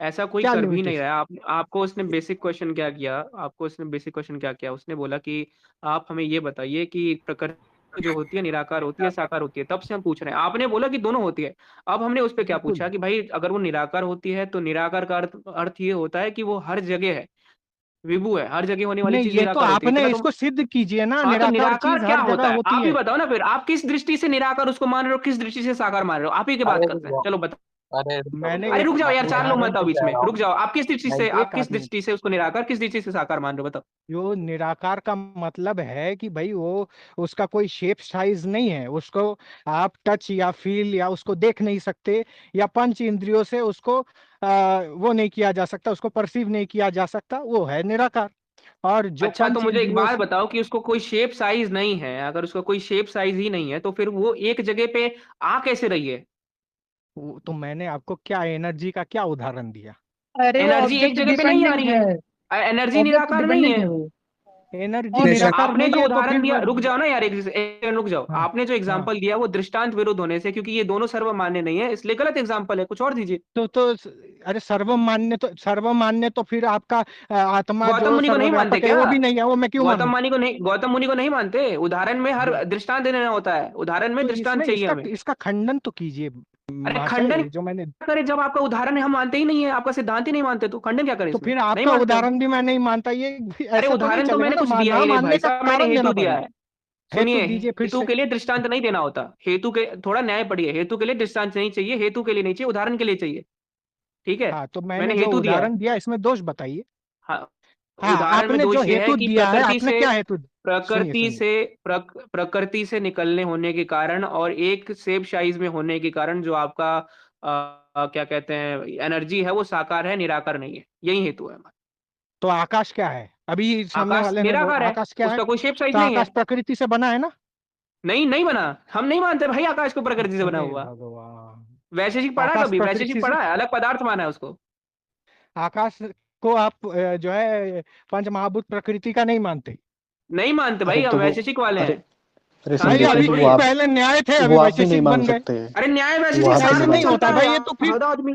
ऐसा कोई क्या कर भी नहीं लिमिटेशन? रहा है। आपको उसने बेसिक क्वेश्चन क्या किया, आपको उसने बेसिक क्वेश्चन क्या किया? उसने बोला कि आप हमें ये बताइए कि प्रकृति जो होती है निराकार होती है साकार होती है, तब से हम पूछ रहे हैं। आपने बोला कि दोनों होती है। अब हमने उस पर क्या बिल्कुल पूछा कि भाई अगर वो निराकार होती है तो निराकार का अर्थ ये होता है कि वो हर जगह है, विभु है, हर जगह होने वाली नहीं, चीज ये तो निराकार होती है, आपने इतना तो। इसको सिद्ध कीजिए ना, हाँ, तो निराकार निराकार चीज क्या हर जगह होता है होती आप ही है। बताओ ना फिर। आप किस दृष्टि से निराकार उसको मान रहे हो, किस दृष्टि से साकार मान रहे हो? आप ही की बात अरे रुक करते हैं, जाओ, चलो बताओ। अरे रुक जाओ, रुक मैंने जाओ। अरे रुक जाओ मैं यार, 4 लोग उदाहरण मत आओ से बीच कह में, रहा रुक हूँ। जाओ। आप किस दृष्टि से, नहीं, आप एक किस आदमी, दृष्टि से उसको निराकार, किस दृष्टि से साकार मान रहे हो, बताओ। जो निराकार का मतलब है कि भाई वो उसका कोई शेप साइज नहीं है, उसको आप टच या फील या उसको देख नहीं सकते, या पंच इंद्रियों से उसको वो नहीं किया जा सकता, उसको परसीव नहीं किया जा सकता, वो है निराकार। और जो अच्छा, तो पंच मुझे एक इंद्रियों बात से बताओ कि उसको कोई शेप साइज नहीं है। अगर उसका कोई शेप साइज ही नहीं है तो फिर वो एक जगह पे आ कैसे रही है? तो मैंने आपको क्या एनर्जी का क्या उदाहरण दिया? अरे वो एनर्जी एक ऑब्जेक्ट जगह पे नहीं आ डिपेंडेंट रही है, है, एनर्जी ऑब्जेक्ट निराकार नहीं डिपेंडेंट है। है वो। एनर्जी और नेशन निराकार आपने नहीं जो है तो उदाहरण फिर दिया, रुक जाओ ना यार, एक सेकंड रुक जाओ। हाँ आपने जो हाँ एग्जांपल दिया वो दृष्टांत विरुद्ध होने से, क्योंकि ये दोनों सर्वमान्य नहीं है, इसलिए गलत एग्जांपल है, कुछ और दीजिए। अरे सर्वमान्य तो फिर आपका आत्मा गौतम जो मुनि को नहीं मानते सर्वव्यापक है क्या? वो भी नहीं है, वो मैं क्यों मानूं? गौतम मुनि को नहीं मानते? उदाहरण में हर दृष्टांत देना होता है, उदाहरण में तो दृष्टांत इसमें चाहिए इसका हमें। इसका खंडन तो कीजिए अरे महाशय, खंडन ये जो मैंने। क्या करें जब आपका उदाहरण है हम मानते ही नहीं है, आपका सिद्धांत ही नहीं मानते, तो खंडन क्या करें तो इसमें? फिर नहीं आपका मानते हम। उदाहरण भी मैं नहीं मानता, ये अरे ऐसा तो नहीं उदाहरण तो चलेगा मैंने ना, कुछ दिया ना ही नहीं मानने भाई का साहब, मैंने कारण देना हेतु दिया पड़ेगा। है। हेतु सुनिए, दीजिए फिर हेतु से। के लिए दृष्टांत नहीं देना होता। हेतु के थोड़ा न्याय पढ़िए, हेतु के लिए दृष्टांत नहीं चाहिए, हेतु के लिए नहीं चाहिए, उदाहरण के लिए चाहिए। ठीक है, हाँ, तो मैंने मैंने जो हेतु दिया है। उदाहरण दिया इसमें दोष बताइए। हाँ, हाँ, उदाहरण में आपने जो दोष ये है हेतु कि दिया है, प्रकृति आपने से क्या हेतु सुनिए प्रकृति सुनिए से प्रकृति से निकलने होने के कारण और एक सेम साइज में होने के कारण जो आपका क्या कहते हैं एनर्जी है वो साकार है, निराकार नहीं है। यही हेतु है हमारा। तो आकाश क्या है? अभी सामने आकाश वाले ने निराकार है, आकाश क्या है? उसका कोई शेप साइज तो नहीं आकाश है। प्रकृति से बना है ना? नहीं, नहीं बना। हम नहीं मानते भाई आकाश को प्रकृति से बना अरे हुआ। भगवान, वैशेषिक पढ़ा आकाश कभी? वैशेषिक प्रकृति से, पढ़ा है, अलग पदार्थ माना है उसको। आकाश को आप जो है पंचमहाभूत प्रकृति का नहीं मानते? नहीं मानते अरे भाई, हम तो वो वैशेषिक वाले अरे हैं। अरे कहाँ अरे के संदीप वाले भाई अभी थोड़ी वो है। पहले न्याय थे, अभी वो आप भी नहीं वैशेषिक मान बन गए। सकते। अरे न्याय वो वैशेषिक आप भी साथ नहीं ऐसे में मान नहीं होता चलता है सकते। है। भाई, ये तो फिर हद आदमी।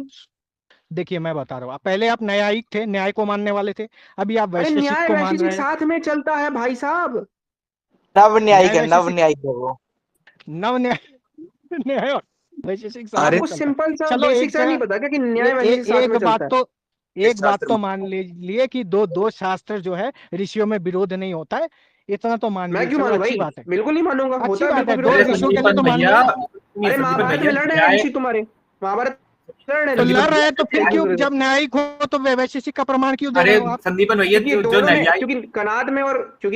देखिए मैं बता रहा हूँ, पहले आप न्यायिक थे, न्याय को मानने वाले थे, अभी आप अरे वैशेषिक न्याय को मान वैशेषिक रहे हैं। साथ में चलता है भाई साहब। नव न्यायिक न्याय है, नव वैशेषिक, न्यायिक है वो। नव न्याय न्याय और वैशेषिक साथ अरे में आपको चलता है। सिंपल सा चलो बेसिक एक सा नहीं जगह पता क्या कि न्याय वैशेषिक साथ एक में बात चलता है। तो, एक बात शास्त्र तो मान लिए कि दो शास्त्र जो है ऋषियों में विरोध नहीं होता है, इतना तो मान मैं लिए, क्यों चलो मानूं अच्छी भाई? बात है। बिल्कुल नहीं मानूंगा, होता अच्छी है बात बिल्कुल है, विरोध दो अरे नहीं। ऋषियों के लिए संदीपन तो मान भैया, लिया। सुनिए अरे संदीपन महाभारत भैया, में लड़ रहे हैं न्याय ऋषि तुम्हारे, महाभारत लड़ रहे तो ऋषि। लड़ संदीपन रहे हैं तो फिर भैया, क्यों, जब न्यायिक हो तो वैशेषिक का प्रमाण क्यों दे रहे अरे हो आप? संदीपन भैया क्योंकि जो दोनों में, न्यायिक, क्योंकि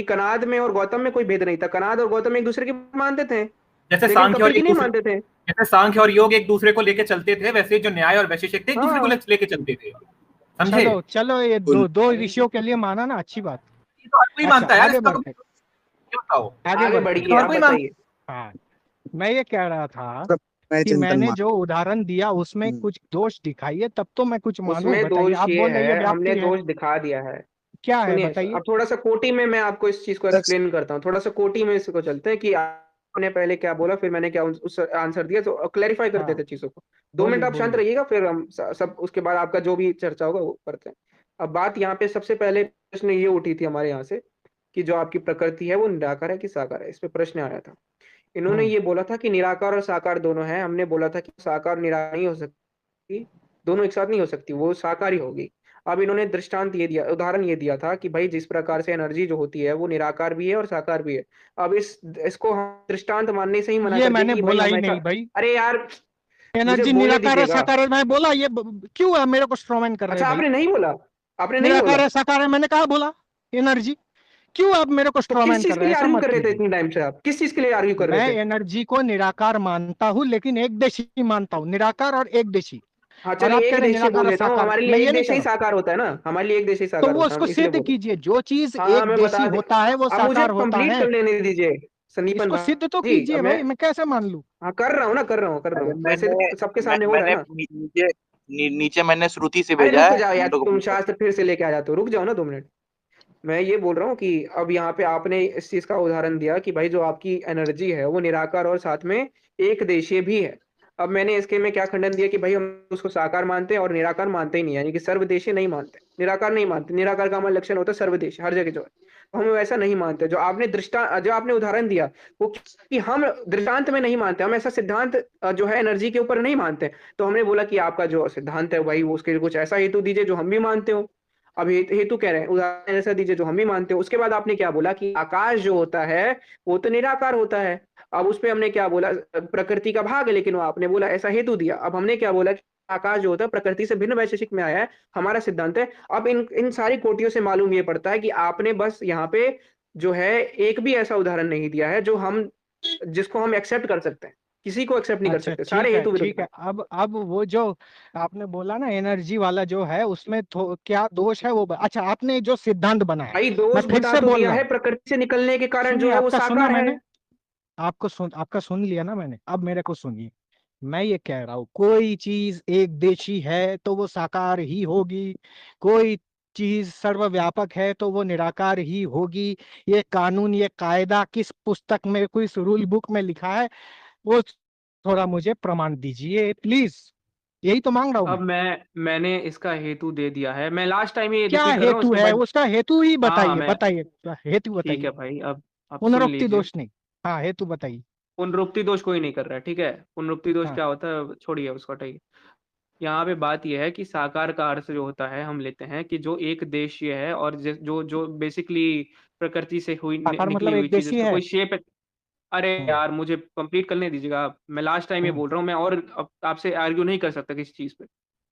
कनाद में और गौतम में कोई भेद नहीं था। कनाद और गौतम एक दूसरे की मानते थे, जैसे लेकिन सांख्य और कपिल की एक नहीं दूसरे, मानते थे। जैसे सांख्य और योग एक दूसरे को लेके चलते थे, वैसे जो न्याय और वैशेषिक थे एक दूसरे को हाँ, लेके चलते थे। समझे? चलो चलो, ये बिल्कुल। दो ऋषियों के लिए माना ना, अच्छी बात। ये तो हर कोई अच्छा मानता है यार, आगे इसका तो बढ़ते, ये बताओ। आगे आगे बढ़ते। ये तो बढ़िए, हर आप कोई मानता बताइए। हाँ, मैं ये कह रहा था सब मैं कि चिंतन मैंने मान। जो उदाहरण दिया उसमें कुछ दोष दिखाइए, तब तो मैं कुछ मानूं। उसमें बताइए, दोष आप ये बोल रहे हैं ये है, हमने व्याप्ति है, दोष दिखा दिया है। क्या है सुनिए, बताइए। अब थोड़ा सा कोटि में मैं आपको इस चीज को एक्सप्लेन करता हूँ। थोड़ा सा कोटि में इसको चलते हैं कि आपने पहले क्या बोला, फिर मैंने क्या उस आंसर दिया, तो क्लैरिफाई करते हाँ थे चीजों को। 2 मिनट बोलिए आप शांत बोलिए। रहिएगा, फिर हम सब उसके बाद आपका जो भी चर्चा होगा वो करते हैं। अब बात यहाँ पे सबसे पहले प्रश्न ये उठी थी हमारे यहाँ से कि जो आपकी प्रकृति है वो निराकार है कि साकार है, इस पे प्रश्न आया था। इन्होंने ये बोला था कि निराकार और साकार दोनों है। हमने बोला था कि साकार निराकार नहीं हो सकती, दोनों एक साथ नहीं हो सकती, वो साकार ही होगी। अब इन्होंने दृष्टांत ये दिया, उदाहरण ये दिया था कि भाई जिस प्रकार से एनर्जी जो होती है वो निराकार भी है और साकार भी है। अब इसको हम दृष्टांत मानने से ही मना ये कर दिया मैंने कि भाई बोला ही हमेशा। नहीं भाई, अरे यार, मुझे एनर्जी बोलने निराकार है दीजिएगा। साकार है, मैं बोला ये क्यों है मेरे को स्ट्रोमैन कर रहे अच्छा, हैं भाई? आपने नहीं बोला, आपने नहीं निराकार बोला। है साकार है, मैंने कहा बोला एनर्जी, क्यों आप मेरे को तो किस स्ट्रोमैन चीज कर के रहे हैं? लिए ऐसा आर्ग्यू मत कर रहे थे कीजिए। इतनी टाइम से? आप किस चीज के लिए आर्ग्यू कर मैं रहे थे? एनर्जी को निराकार मानता हूँ, लेकिन एक देशी मानता हूँ, निराकार और एक देशी। हाँ और चलिए, आप कह एक रहे हैं देशीय निराकार बोल और देता हूँ। साकार, हमारे मैं लिए ये एक नहीं कह देशीय रहा हूँ। साकार होता है ना, हमारे लिए एक देशीय तो साकार वो होता है, उसको हम इसलिए सिद्ध बोल रहे हैं। कीजिए, जो चीज हाँ, एक मैं देशी बता दे। होता है वो अब मुझे साकार होता कंप्लीट है। कर लेने दीजिए संदीपन इसको सिद्ध तो भाई। कीजिए अब मैं, भाई, मैं कैसे मान लूं? हाँ कर रहा हूँ ना, कर रहा अरे हूँ, वैसे तो सबके सामने हो रहा है मैंने ना। नीचे नीचे मैंने श्रुति से अरे भेजा रुक है, जाओ यार, मेरे को तुम पूछो। शास्त्र फिर से लेके आ जाते हो, रुक जाओ ना 2 मिनट। मैं ये बोल रहा हूँ कि अब यहाँ पे आपने इस चीज का उदाहरण दिया कि भाई जो आपकी एनर्जी है वो निराकार और साथ में एक देशीय भी है। अब मैंने इसके में क्या खंडन दिया कि भाई हम उसको साकार मानते हैं और निराकार मानते ही नहीं, यानी कि सर्वदेशीय नहीं मानते, निराकार नहीं मानते। निराकार का हमारा लक्षण होता है सर्वदेशीय, हर जगह जो है, तो हम वैसा नहीं मानते। जो आपने उदाहरण दिया वो कि हम दृष्टांत में नहीं मानते, हम ऐसा सिद्धांत जो है एनर्जी के ऊपर नहीं मानते। तो हमने बोला कि आपका जो सिद्धांत है भाई वो उसके कुछ ऐसा हेतु दीजिए जो हम भी मानते हो। अब हेतु कह रहे हैं, उदाहरण ऐसा दीजिए जो हम भी मानते हो। उसके बाद आपने क्या बोला कि आकाश जो होता है वो तो निराकार होता है। अब उस पे हमने क्या बोला, प्रकृति का भाग है, लेकिन वो आपने बोला ऐसा हेतु दिया। अब हमने क्या बोला कि आकाश जो होता है प्रकृति से भिन्न वैशेषिक में आया है, हमारा सिद्धांत है। अब इन इन सारी कोटियों से मालूम ये पड़ता है कि आपने बस यहाँ पे जो है एक भी ऐसा उदाहरण नहीं दिया है जो हम, जिसको हम एक्सेप्ट कर सकते हैं। किसी को एक्सेप्ट नहीं कर अच्छा सकते, सारे ठीक है हेतु विरुद्ध ठीक हैं। है। अब वो जो आपने बोला ना एनर्जी वाला जो है, उसमें क्या दोष है वो अच्छा आपने जो सिद्धांत बनाया, भाई मैं दोष फिर बता से तो बोल दिया रहा है, हूँ। प्रकृति से निकलने के कारण जो सुनिए, है वो आपका सुना साकार है। मैंने, आपका सुन लिया ना मैंने, अब मेरे को सुनिए। मैं ये कह रहा हूँ, कोई चीज एक देशी है तो वो साकार ही होगी, कोई चीज सर्वव्यापक है तो वो निराकार ही होगी। ये कानून, ये कायदा किस पुस्तक में, कोई रूल बुक में लिखा है? वो थोड़ा मुझे प्रमाण दीजिए प्लीज, यही तो मांग रहा हूं अब मैं। मैंने इसका हेतु दे दिया है, मैं लास्ट टाइम ये क्या रिपीट कर रहा हूँ, हेतु इसके है बाद। उसका? हेतु ही हाँ हाँ, बताइए, मैं, बताइए हेतु ठीक बताइए। है भाई, अब सुन पुनरुक्ति लीजिए। दोष नहीं, हाँ हेतु बताइए। पुनरुक्ति दोष कोई नहीं कर रहा है, ठीक है। पुनरुक्ति दोष हाँ क्या होता है छोड़िए उसको, हटाइए। यहाँ पे बात यह है कि साकार का अर्थ जो होता है, हम लेते हैं कि जो एक देशीय है और जो जो बेसिकली प्रकृति से हुई साकार निकली मतलब हुई एक चीज, देशी उसका है। कोई शेप। अरे हम्म यार, मुझे कंप्लीट करने दीजिएगा आप। मैं लास्ट टाइम ये हम्म बोल रहा हूँ, मैं और आपसे आर्ग्यू नहीं कर सकता किसी चीज पे।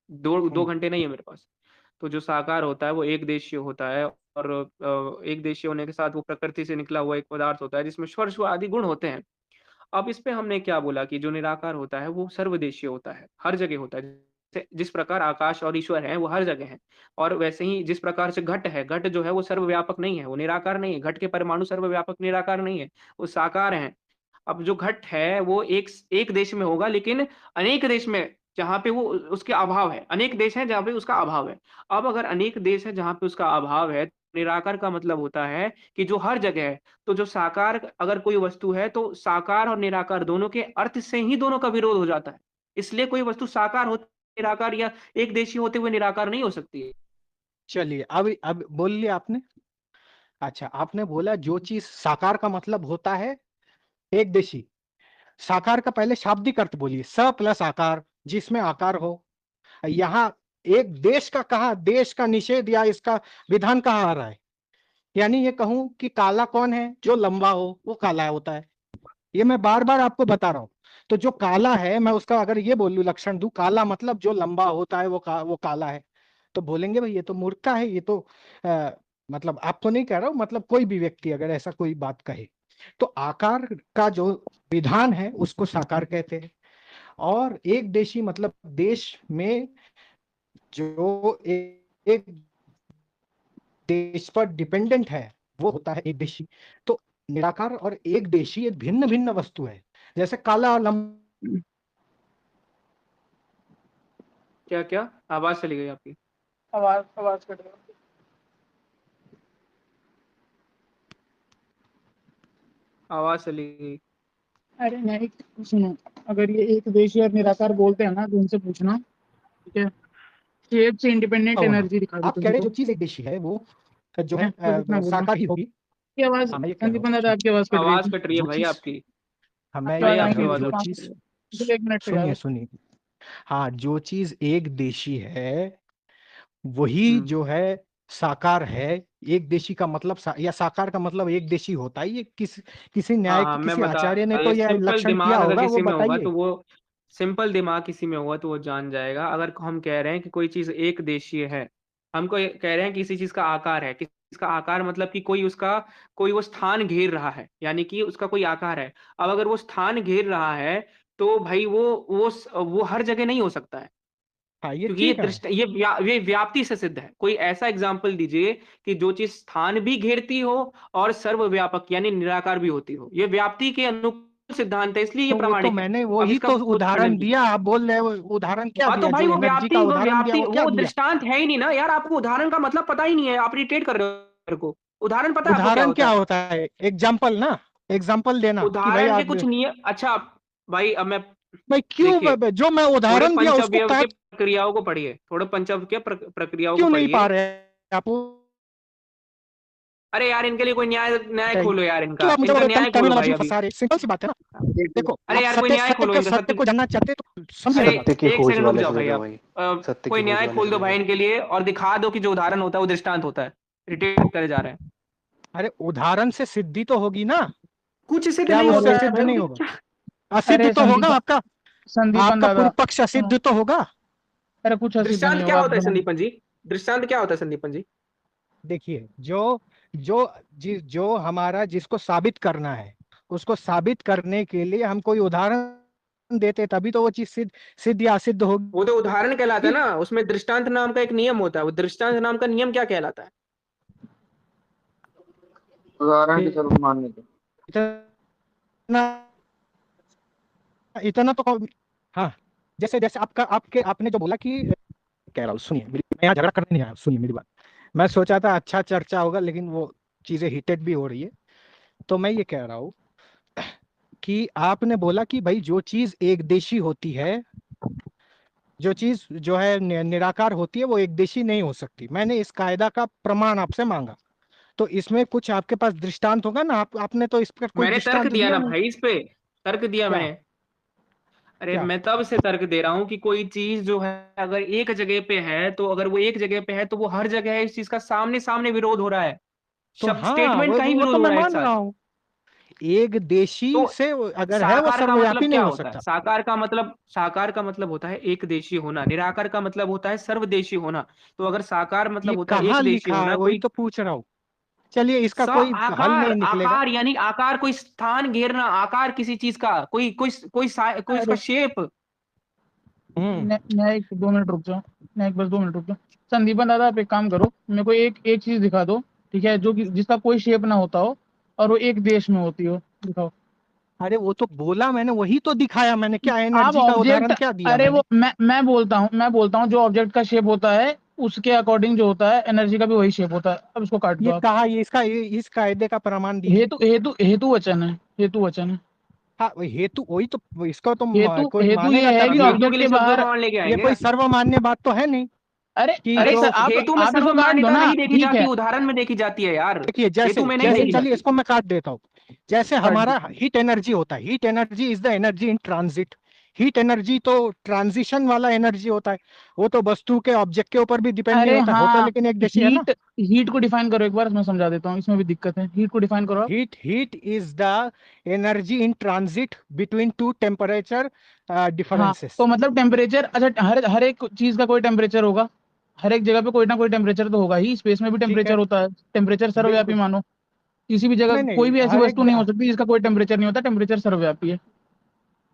दो घंटे नहीं है मेरे पास। तो जो साकार होता है वो एक देशीय होता है, और एक देशीय होने के साथ वो प्रकृति से निकला हुआ एक पदार्थ होता है जिसमें स्पर्श आदि गुण होते हैं। अब इस पे हमने क्या बोला कि जो निराकार होता है वो सर्वदेशीय होता है, हर जगह होता है। जिस प्रकार आकाश और ईश्वर है वो हर जगह है, और वैसे ही जिस प्रकार से घट है, घट जो है वो सर्वव्यापक नहीं है, वो निराकार नहीं है। घट के परमाणु सर्वव्यापक निराकार नहीं है, वो साकार है। अब जो घट है वो एक देश में होगा, लेकिन अनेक देश में जहाँ पे वो उसके अभाव है। अनेक देश हैं जहाँ पे उसका अभाव है। अब अगर अनेक देश है जहाँ पे उसका अभाव है, निराकार का मतलब होता है कि जो हर जगह है। तो जो साकार अगर कोई वस्तु है तो साकार और निराकार दोनों के अर्थ से ही दोनों का विरोध हो जाता है। इसलिए कोई वस्तु साकार होते निराकार, या एक देशी होते हुए निराकार नहीं हो सकती है। चलिए, अब बोल लिया आपने। अच्छा, आपने बोला जो चीज साकार का मतलब होता है एक देशी। साकार का पहले शाब्दिक अर्थ बोलिए, स प्लस आकार, जिसमें आकार हो। यहाँ एक देश का कहा, देश का निषेध या इसका विधान कहाँ आ रहा है? यानी ये कहूं कि काला कौन है? जो लंबा हो वो काला होता है। ये मैं बार बार आपको बता रहा हूं। तो जो काला है, मैं उसका अगर ये बोलूं, लक्षण दूं, काला मतलब जो लंबा होता है वो काला है। तो बोलेंगे भाई ये तो मूर्खता है, ये तो मतलब आपको नहीं कह रहा हूं, मतलब कोई भी व्यक्ति अगर ऐसा कोई बात कहे, तो आकार का जो विधान है उसको साकार कहते हैं। और एक देशी मतलब देश में जो एक देश पर डिपेंडेंट है वो होता है एक देशी। तो निराकार और एक देशी एक भिन्न भिन्न वस्तु है। जैसे काला और लंबा। क्या क्या आवाज चली गई आपकी? आवाज कट रही है। आवाज चली गई। अरे नहीं, सुनो, अगर ये एक देशी और निराकार बोलते हैं ना तो उनसे पूछना, ठीक है, शेप से इंडिपेंडेंट एनर्जी दिखा दो आप कह किसी रहे को। जो चीज एक देशी है वो जो है बस इतना बोलना। साकार ही होगी। आपकी आवाज, हाँ, मैं ये कह रहा संदीप हूँ, दादा आपकी आवाज कट रही आवाज थी। कट रही है जो भाई चीज आपकी। हाँ, मैं तो ये भाई कह आपकी रहा हूँ आवाज जो आ रही चीज, है। एक मिनट पे सुनिए, हाँ, जो चीज एक देशी है वही है। जो है साकार है। एक देशी का मतलब या साकार का मतलब एक देशी होता है। ये किसी हाँ न्याय हाँ, के मैं किसी बता, आचार्य ने ये तो यह सिंपल लक्षण किया दिमाग अगर होगा, वो किसी में होगा बताइए। तो वो सिंपल दिमाग किसी में होगा तो वो जान जाएगा। अगर हम कह रहे हैं कि कोई चीज एक देशीय है, हमको कह रहे हैं कि किसी चीज का आकार है, किसी का आकार मतलब कि कोई वो स्थान घेर रहा है, यानी कि उसका कोई आकार है। अब अगर वो स्थान घेर रहा है तो भाई वो हर जगह नहीं हो सकता है, हाँ, ये क्योंकि ठीक है। ये व्याप्ति से सिद्ध है। कोई ऐसा एग्जाम्पल दीजिए कि जो चीज स्थान भी घेरती हो और सर्वव्यापक यानी निराकार भी होती हो। ये व्याप्ति के अनुकूल सिद्धांत है, इसलिए ये तो वो तो प्रामाणिक है। मैंने अब वही इसका तो खंडन उदाहरण कीजिए। दिया। आप बोल रहे हो उदाहरण क्या हाँ तो दिया? भाई जो एनर्जी का उदाहरण दिया वो क्या वो दिया? दृष्टांत है ही नहीं ना यार। आपको उदाहरण का मतलब पता ही नहीं है, आप इरिटेट कर रहे हो मेरे को। उदाहरण पता है आपको क्या उदाहरण होता क्या है? होता है? एग्जाम्पल ना, एग्जाम्पल देना कि भाई उदाहरण के आप। कुछ नियम। अच्छा भाई, अब मैं भाई देखिए, क्यों जो मैं थोड़े उदाहरण दिया उसको पंचअवयव के काट प्रक्रियाओं को पढ़िए, थोड़े पंचअवयव के प्रक्रियाओं को क्यों नहीं पा पढ़िए। रहे आप? अरे यार, इनके लिए कोई न्याय न्याय खोलो यार, क्यों आप मुझे इनका न्याय खोलो भाई टर्मिनोलॉजी अभी। फंसा रहे? सिंपल सी बात है ना। देखो, अरे आप यार कोई सत्य न्याय सत्य खोलो को इनका, सत्य सत्य। को जानना चाहते तो अरे समझिए। सत्य की एक खोज सेकंड रुक वाले जाओ से ले भाई लो आप। भाई, सत्य कोई की खोज न्याय वाले खोल से दो ले भाई लो। इनके लिए, और दिखा दो कि जो उदाहरण होता है वो दृष्टांत होता है। इरिटेट करे जा रहे हैं। अरे उदाहरण से सिद्धि तो होगी ना? कुछ सिद्ध क्या नहीं वो होता है सिद्ध नहीं भाई, होगा? क्या? असिद्ध अरे तो होगा आपका। संदीपन आपका दादा, पूर्व पक्ष असिद्ध तो होगा। अरे कुछ असिद्ध नहीं दृष्टांत क्या होगा, आप होता है बनाओ। संदीपन जी? दृष्टांत क्या होता है संदीपन जी? देखिए, जो हमारा जिसको साबित करना है उसको साबित करने के लिए हम कोई उदाहरण देते, तभी तो वो चीज सिद्ध या असिद्ध वो तो उदाहरण कहलाता है होगी। ना, उसमें दृष्टांत नाम का एक नियम होता है। वो दृष्टांत नाम का नियम क्या कहलाता है? उदाहरण के स्वरूप मानने के। इतना इतना तो हाँ। जैसे जैसे आपने जो बोला कि, कह रहा हूँ सुनिए, मैं यहाँ झगड़ा करने नहीं आया, सुनिए मेरी बात। मैं सोचा था अच्छा चर्चा होगा, लेकिन वो चीजें हीटेड भी हो रही है। तो मैं ये कह रहा हूँ कि आपने बोला कि भाई जो चीज एक देशी होती है, जो चीज जो है निराकार होती है, वो एक देशी नहीं हो सकती। मैंने इस कायदा का प्रमाण आपसे मांगा, तो इसमें कुछ आपके पास दृष्टांत होगा ना? आपने तो इस पर कोई मैंने तर्क दृष्टांत दिया दिया ना नहीं। भाई, इस पे तर्क दिया क्या? मैंने। अरे क्या? मैं तब से तर्क दे रहा हूँ कि कोई चीज जो है अगर एक जगह पे है, तो अगर वो एक जगह पे है तो वो हर जगह है। इस चीज का सामने सामने विरोध हो रहा है, तो शब्द हाँ, स्टेटमेंट का ही वो विरोध तो हो मैं रहा है एक मान साथ। रहा हूँ। एक देशी तो से अगर है वो साकार का सर्वव्यापी मतलब नहीं क्या हो होता है? सकता। साकार का मतलब होता है एक देशी होना, निराकार का मतलब होता है सर्वदेशी होना। तो अगर साकार ये मतलब होता है कहाँ एक देशी लिखा है, होना, वही कोई तो पूछ रहा हूँ। चलिए इसका कोई हल आकार, नहीं निकलेगा। आकार यानी आकार कोई स्थान घेरना, आकार किसी चीज का, कोई उसका अरे शेप। मैं एक 2 मिनट रुक जाओ, मैं एक बस 2 मिनट रुक जाओ। संदीपन दादा आप एक काम करो, मेरे को एक एक चीज दिखा दो, ठीक है, जो कि जिसका कोई शेप ना होता हो और वो एक देश में होती हो, दिखाओ। अरे वो तो बोला मैंने, वही तो दिखाया मैंने, क्या आप एनर्जी का ऑब्जेक्ट, उदाहरण क्या दिया अरे मैंने। वो मैं बोलता हूँ जो ऑब्जेक्ट का शेप होता है उसके अकॉर्डिंग जो होता है एनर्जी का भी वही शेप होता है। अब इसको काट दो ये आप। कहा, ये इस कायदे का प्रमाण दीजिए। हेतु वचन है, हेतु वचन है। हाँ वही हेतु, वही तो इसको तो कोई हेतु मानेगा ये है अब कि तभी ना। हेतु के ऑब्जेक्ट लिए के शब्द बाहर, कौन लेके ये आएंगे? कोई सर्वमान्य बात तो है नहीं अरे कि अरे जो सर आप हेतु में आप इसको काट दो सर्वमान्यता ना, नहीं देखी ठीक जाती, है। उदाहरण में देखी जाती है यार। देखिए, जैसे हेतु में नहीं जैसे देखी चलिए जाती। इसको मैं काट देता हूँ। जैसे काट दो। हमारा हीट एनर्जी होता है, heat energy is the energy in transit. Heat energy तो ट्रांजिशन वाला एनर्जी होता है, वो तो वस्तु के ऑब्जेक्ट के ऊपर भी डिपेंड नहीं अरे होता हाँ, लेकिन एक देशी है ना। हीट हीट को डिफाइन करो एक बार, मैं समझा देता हूँ, इसमें भी दिक्कत है, हीट को डिफाइन करो आप। Heat is the energy in transit between two temperature हाँ डिफरेंसेस। तो मतलब टेम्परेचर, अच्छा हर एक चीज का कोई टेम्परेचर होगा, हर एक जगह पे कोई ना कोई टेम्परेचर तो होगा ही, स्पेस में भी ठीक टेम्परेचर है, होता है, टेम्परेचर सर्वव्यापी बिल्कुल। मानो। किसी भी जगह नहीं नहीं, कोई भी ऐसी हर वस्तु एक नहीं हो सकती जिसका कोई टेम्परेचर नहीं होता, टेम्परेचर सर्वव्यापी है।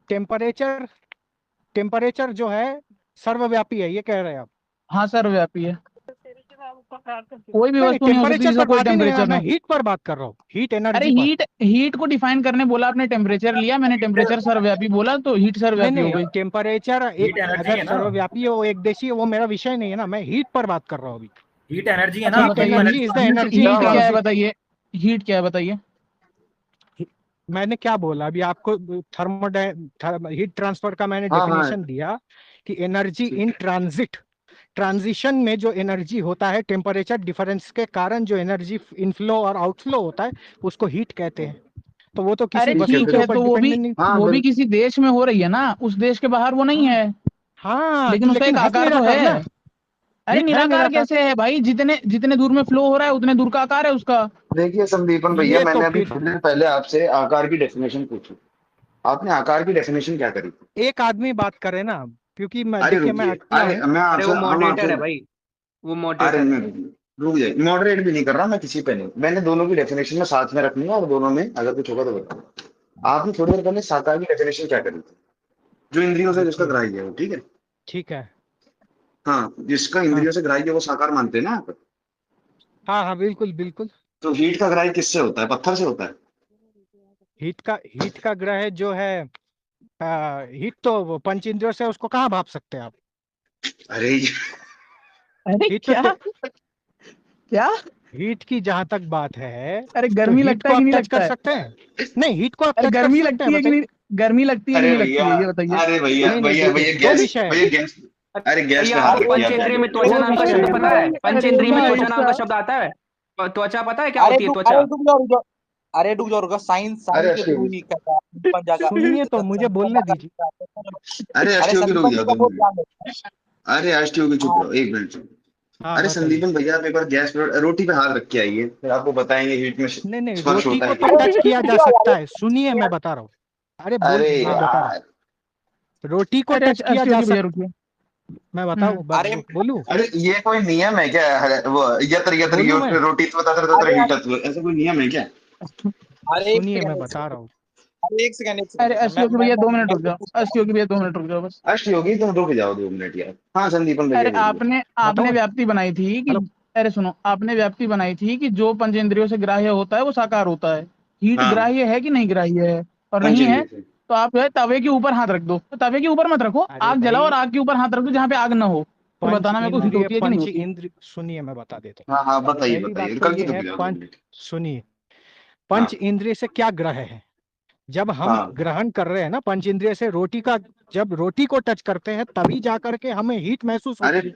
टेम्परेचर टेम्परेचर जो है सर्वव्यापी है, ये कह रहे हैं आप। हाँ सर्वव्यापी है, कोई भी नहीं नहीं, वस्तु नहीं हो सकती टेम्परेचर जिसका पर कोई बात ही नहीं है ना, टेम्परेचर ना मैं हो। हीट पर बात कर रहा हूँ, हीट अरे एनर्जी पर। हीट को डिफाइन करने बोला आपने, टेम्परेचर लिया मैंने, टेम्परेचर सर्वव्यापी बोला तो हीट नहीं सर्वव्यापी हो नहीं, गई। टेम्परेचर हीट एनर्जी अगर है ना, सर्वव्यापी है, वो एक देशी है, वो मेरा विषय नहीं है ना, मैं हीट पर बात कर रहा हूँ अभी। हीट एनर्जी है ना, अच्छा हीट आपने जो बताइए, एनर्जी एनर्जी इज द मांगी एनर्जी इन हीट क्या है ट्रांजिट। बताइए, हीट क्या है बताइए। मैंने क्या बोला अभी आपको, हीट ट्रांसफर का मैंने हाँ हाँ डेफिनेशन दिया कि एनर्जी ठीक इन है। ट्रांजिट। ट्रांजिशन में जो एनर्जी होता है, टेम्परेचर डिफरेंस के कारण जो एनर्जी इनफ्लो और आउटफ्लो होता है, उसको हीट कहते हैं। तो वो तो किसी अरे ठीक है वस्तु ठीक के फिर। है, ऊपर तो डिपेंडेंट नहीं। हाँ वो भी बिल्कुल। किसी देश में हो रही है ना, उस देश के बाहर वो नहीं हाँ है, हाँ, लेकिन उसका लेकिन एक है आकार तो निराकार है। ना। अरे है निराकार निराकार। कैसे है भाई, जितने जितने दूर में फ्लो हो रहा है उतने दूर का आकार है उसका। देखिए संदीपन भैया, ये तो मैंने अभी फिर थोड़ी देर पहले आपसे आकार की डेफिनेशन पूछी, आपने आकार की डेफिनेशन क्या करी थी? एक आदमी बात करे ना, क्योंकि मैं अरे देखिए मैं रुकिए, अकेला अरे हूँ। मैं अरे आपसे वो हम मॉडरेटर आपसे है भाई, वो अरे मॉडरेटर है। मैं रुक जाइए, मॉडरेट भी नहीं कर रहा मैं किसी पे नहीं, मैंने दोनों की डेफिनेशन में साथ में रखनी है और दोनों में अगर कुछ होगा तो बताऊँ। आपने थोड़ी देर पहले साकार की डेफिनेशन क्या करी थी? जो इंद्रियों से जिसका देखिए, ग्राह्य है वो, ठीक है। ठीक है। हाँ, जिसका हाँ इंद्रियों से ग्राह्य है वो साकार मानते हैं ना आप। हाँ हाँ, बिल्कुल बिल्कुल। तो हीट का ग्राह्य किससे होता है? पत्थर से होता है। हीट का ग्रह जो है, हीट तो वो पंच इंद्रियों से उसको कहाँ भाप सकते हैं आप। अरे अरे हीट तो क्या क्या, हीट की जहां तक बात है, अरे तो गर्मी हीट लगता को है कि आप नहीं टच कर लगता है? सकते हैं। नहीं, हीट को आप अरे टच कर गर्मी सकते हैं, लगती है कि बताइए। नहीं, गर्मी लगती है कि अरे नहीं लगती भैया, है, ये बताइए। अरे भैया नहीं नहीं, भैया देखिए भैया दो गैस, विषय है। भैया गैस, अरे गैस भैया पे हाथ आपको रखिए आप पंचेंद्रिय पहले। में त्वचा दो नाम का विषय शब्द है। पता है? अरे पंचेंद्रिय में त्वचा नाम का भाई शब्द आता है? त्वचा पता है क्या अरे होती है डूब त्वचा? अरे डूब जाओ रुका, साइंस अरे साइंस के अष्टी थ्रू होगी, ही कहता है संदीपन जाकर। सुनिए तो, मुझे संदीपन बोलने जाकर दीजिए। अरे अरे अष्टी होगी, रुक संदीपन जी जाओ का 2 बहुत मिनट। ध्यान देता अरे अष्टी होगी, है। चुप हाँ रहो 1 मिनट। हाँ अरे बताइए। संदीपन भैया, आप एक बार गैस पे रोटी पे हाथ रख के आइए, फिर आपको बताएंगे हीट में नहीं नहीं, स्पर्श रोटी होता को है तो कि नहीं। टच किया जा सकता है, सुनिए यार, मैं बता रहा हूँ। अरे बोल, अरे मैं बता रहा हूँ। यार, रोटी को अरे टच किया अच्छी जा होगी भैया, सकता, रुकिए। मैं हम्म। बताऊँ, अरे बोलूँ अरे ये कोई नियम है क्या? वो यत्र यत्र बोलूँ मैं। रोटी तत्र तत्र अरे हीटत्व, ऐसा कोई नियम है क्या? अरे एक सुनिए सेकंड मैं एक बता सेकंड रहा हूँ। अरे एक सेकंड अरे अच्छी होगी भैया, 2 मिनट रुक जाओ, अच्छी होगी भैया 2 मिनट रुक जाओ बस। अष्टी होगी, तुम रुक जाओ 2 मिनट यार। हाँ संदीपन भैया अरे बोलिए। आपने बताओ आपने मैं। व्याप्ति बनाई थी कि, हेलो। अरे सुनो, आपने व्याप्ति बनाई थी कि जो पंचेंद्रियों से ग्राह्य होता है वो साकार होता है। हीट हाँ, ग्राह्य है कि नहीं ग्राह्य है, और नहीं है पंचेंद्रिय से। तो आप जो है तवे के ऊपर हाथ रख दो, तो तवे के ऊपर मत रखो, अरे आग जलाओ और भाई, आग के ऊपर हाथ रख दो जहाँ पे आग ना हो, फिर बताना मेरे को हीट होती है कि नहीं पंच होती। इंद्रिय, सुनिए मैं बता देता हूँ। हाँ हाँ, बताइए पहली बात बताइए, तो कल की ये तो है, जाओ 2 पंच, मिनट। सुनिए, पंच हाँ इंद्रिय से क्या ग्रह है। जब हम हाँ, ग्रहण कर रहे हैं ना पंच इंद्रिय से रोटी का, जब रोटी को टच करते हैं तभी जा करके हमें हीट महसूस अरे होती है।